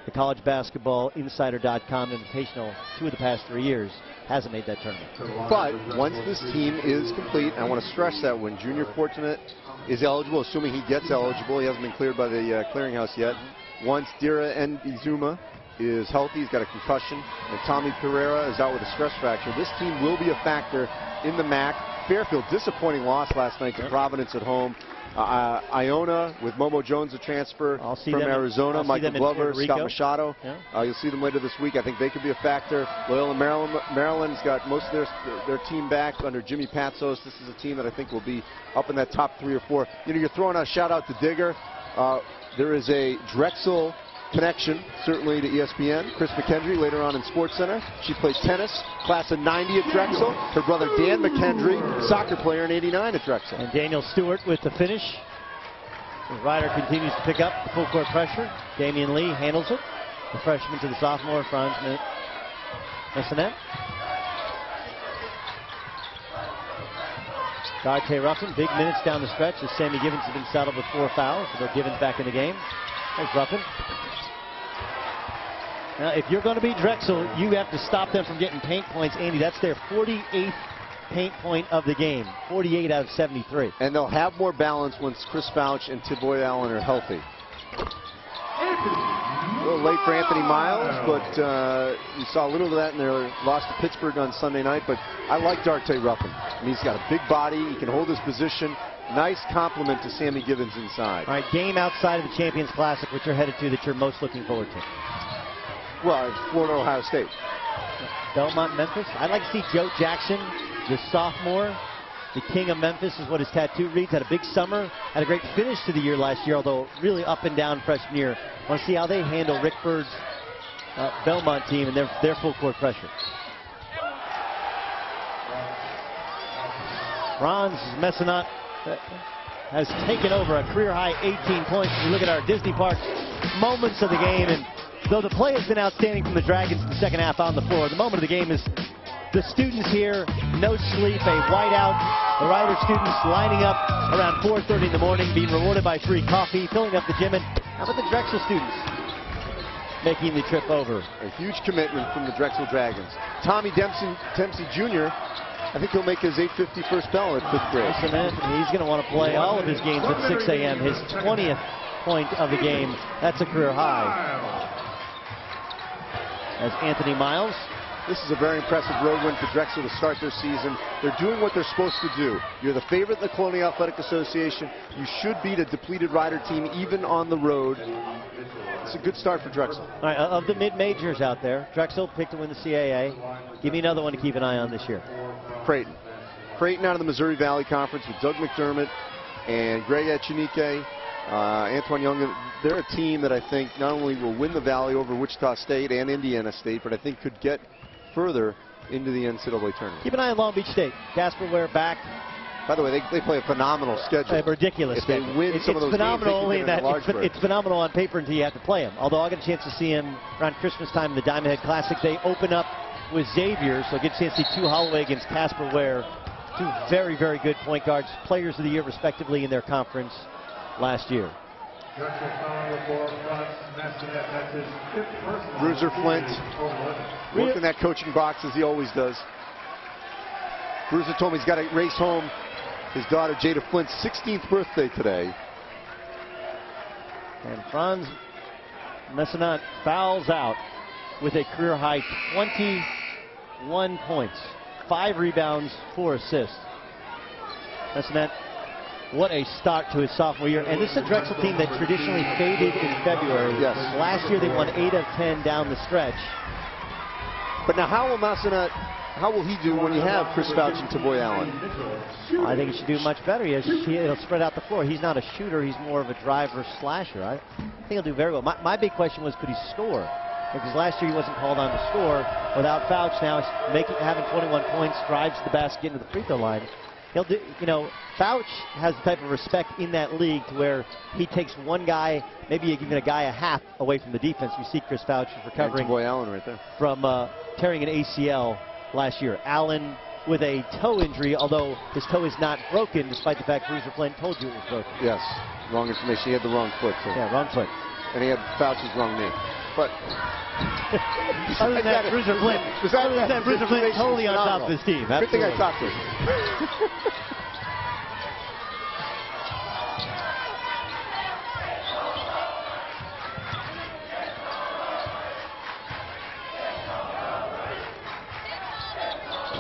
the college basketball insider.com invitational 2 of the past 3 years, hasn't made that tournament. But once this team is complete, I want to stress that when Junior Fortunate is eligible, assuming he gets eligible, he hasn't been cleared by the clearinghouse yet. Once Dira Izuma is healthy, he's got a concussion, and Tommy Pereira is out with a stress fracture, this team will be a factor in the MAC. Fairfield, disappointing loss last night to Providence at home. Iona with Momo Jones, a transfer from Arizona. Michael Glover, Scott Machado. Yeah. You'll see them later this week. I think they could be a factor. Loyola Maryland's got most of their team back under Jimmy Patsos. This is a team that I think will be up in that top 3 or 4. You know, you're throwing a shout out to Digger. There is a Drexel connection, certainly to ESPN. Chris McKendry later on in SportsCenter. She played tennis, class of 90 at Drexel. Her brother Dan McKendry, soccer player in '89 at Drexel. And Daniel Stewart with the finish. The Ryder continues to pick up full court pressure. Damian Lee handles it. The freshman to the sophomore, Franz Messinet. Dante Ruffin, big minutes down the stretch as Sammy Givens has been saddled with 4 fouls. So they're Givens back in the game. There's Ruffin. Now, if you're going to beat Drexel, you have to stop them from getting paint points. Andy, that's their 48th paint point of the game. 48 out of 73. And they'll have more balance once Chris Fouch and Tiboy Allen are healthy. A little late for Anthony Miles, but we saw a little of that in their loss to Pittsburgh on Sunday night. But I like Dante Ruffin. I mean, he's got a big body. He can hold his position. Nice compliment to Sammy Givens inside. All right, game outside of the Champions Classic, which you're headed to, that you're most looking forward to. Well, Florida, Ohio State. Belmont, Memphis. I'd like to see Joe Jackson, the sophomore, the king of Memphis is what his tattoo reads. Had a big summer, had a great finish to the year last year, although really up and down freshman year. Want to see how they handle Rick Bird's Belmont team and their full court pressure. Franz Messinet has taken over a career-high 18 points. If you look at our Disney Parks moments of the game, and though the play has been outstanding from the Dragons in the second half on the floor, the moment of the game is the students here, no sleep, a whiteout. The Ryder students lining up around 4:30 in the morning, being rewarded by free coffee, filling up the gym. And how about the Drexel students making the trip over? A huge commitment from the Drexel Dragons. Tommy Dempsey Jr., I think he'll make his 850 first bell at 5th grade. He's going to want to play all of his games at 6 a.m. His 20th point of the game. That's a career high. As Anthony Miles. This is a very impressive road win for Drexel to start their season. They're doing what they're supposed to do. You're the favorite in the Colonial Athletic Association. You should beat a depleted Ryder team even on the road. It's a good start for Drexel. All right, of the mid-majors out there, Drexel picked to win the CAA. Give me another one to keep an eye on this year. Creighton. Creighton out of the Missouri Valley Conference with Doug McDermott and Greg Echenike, Antoine Young. They're a team that I think not only will win the Valley over Wichita State and Indiana State, but I think could get further into the NCAA tournament. Keep an eye on Long Beach State. Casper Ware back. By the way, they play a phenomenal schedule. A ridiculous schedule. They win some of those phenomenal games, it's phenomenal on paper until you have to play them. Although I got a chance to see him around Christmas time in the Diamond Head Classic. They open up with Xavier, so I get a chance to see 2 Holloway against Casper Ware. 2 very, very good point guards, players of the year respectively in their conference last year. Bruiser Flint working that coaching box as he always does. Bruiser told me he's got to race home his daughter Jada Flint's 16th birthday today. And Franz Messinet fouls out with a career high 21 points, 5 rebounds, 4 assists. Messinet, what a start to his sophomore year. And this is a Drexel team that traditionally faded in February. Yes. Last year they won 8 of 10 down the stretch. But now how will he do when you have Chris Fouch and Tiboy Allen? I think he should do much better. He'll spread out the floor. He's not a shooter. He's more of a driver slasher. I think he'll do very well. My big question was, could he score? Because last year he wasn't called on to score. Without Fouch now having 21 points, drives the basket into the free throw line. He'll do, Fouch has the type of respect in that league to where he takes one guy, maybe even a guy a half away from the defense. We see Chris Fouch recovering Tiboy Allen right there from tearing an ACL last year. Allen with a toe injury, although his toe is not broken, despite the fact Bruiser Flint told you it was broken. Yes, wrong information. He had the wrong foot. So. Yeah, wrong foot. And he had Fouch's wrong knee. but other than that, Bruiser Flint. Besides that, Bruiser Flint totally on top of his team. Good thing I talked to him.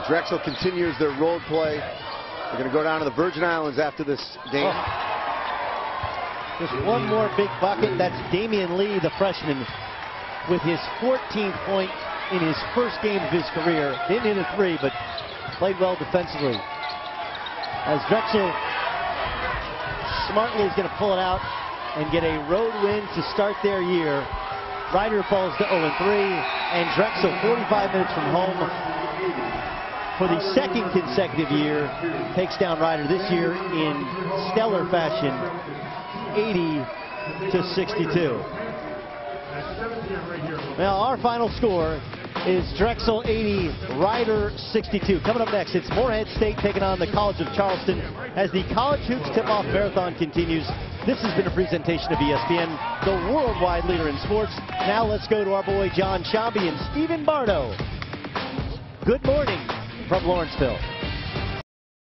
Drexel continues their road play. They're going to go down to the Virgin Islands after this game. Just one more big bucket. That's Damian Lee, the freshman, with his 14th point in his first game of his career. Didn't hit a three, but played well defensively. As Drexel smartly is going to pull it out and get a road win to start their year. Ryder falls to 0-3, and Drexel 45 minutes from home for the second consecutive year takes down Ryder this year in stellar fashion, 80-62. Now our final score is Drexel 80, Ryder 62. Coming up next, it's Morehead State taking on the College of Charleston as the College Hoops Tip-Off Marathon continues. This has been a presentation of ESPN, the worldwide leader in sports. Now let's go to our boy John Shambi and Stephen Bardo. Good morning from Lawrenceville.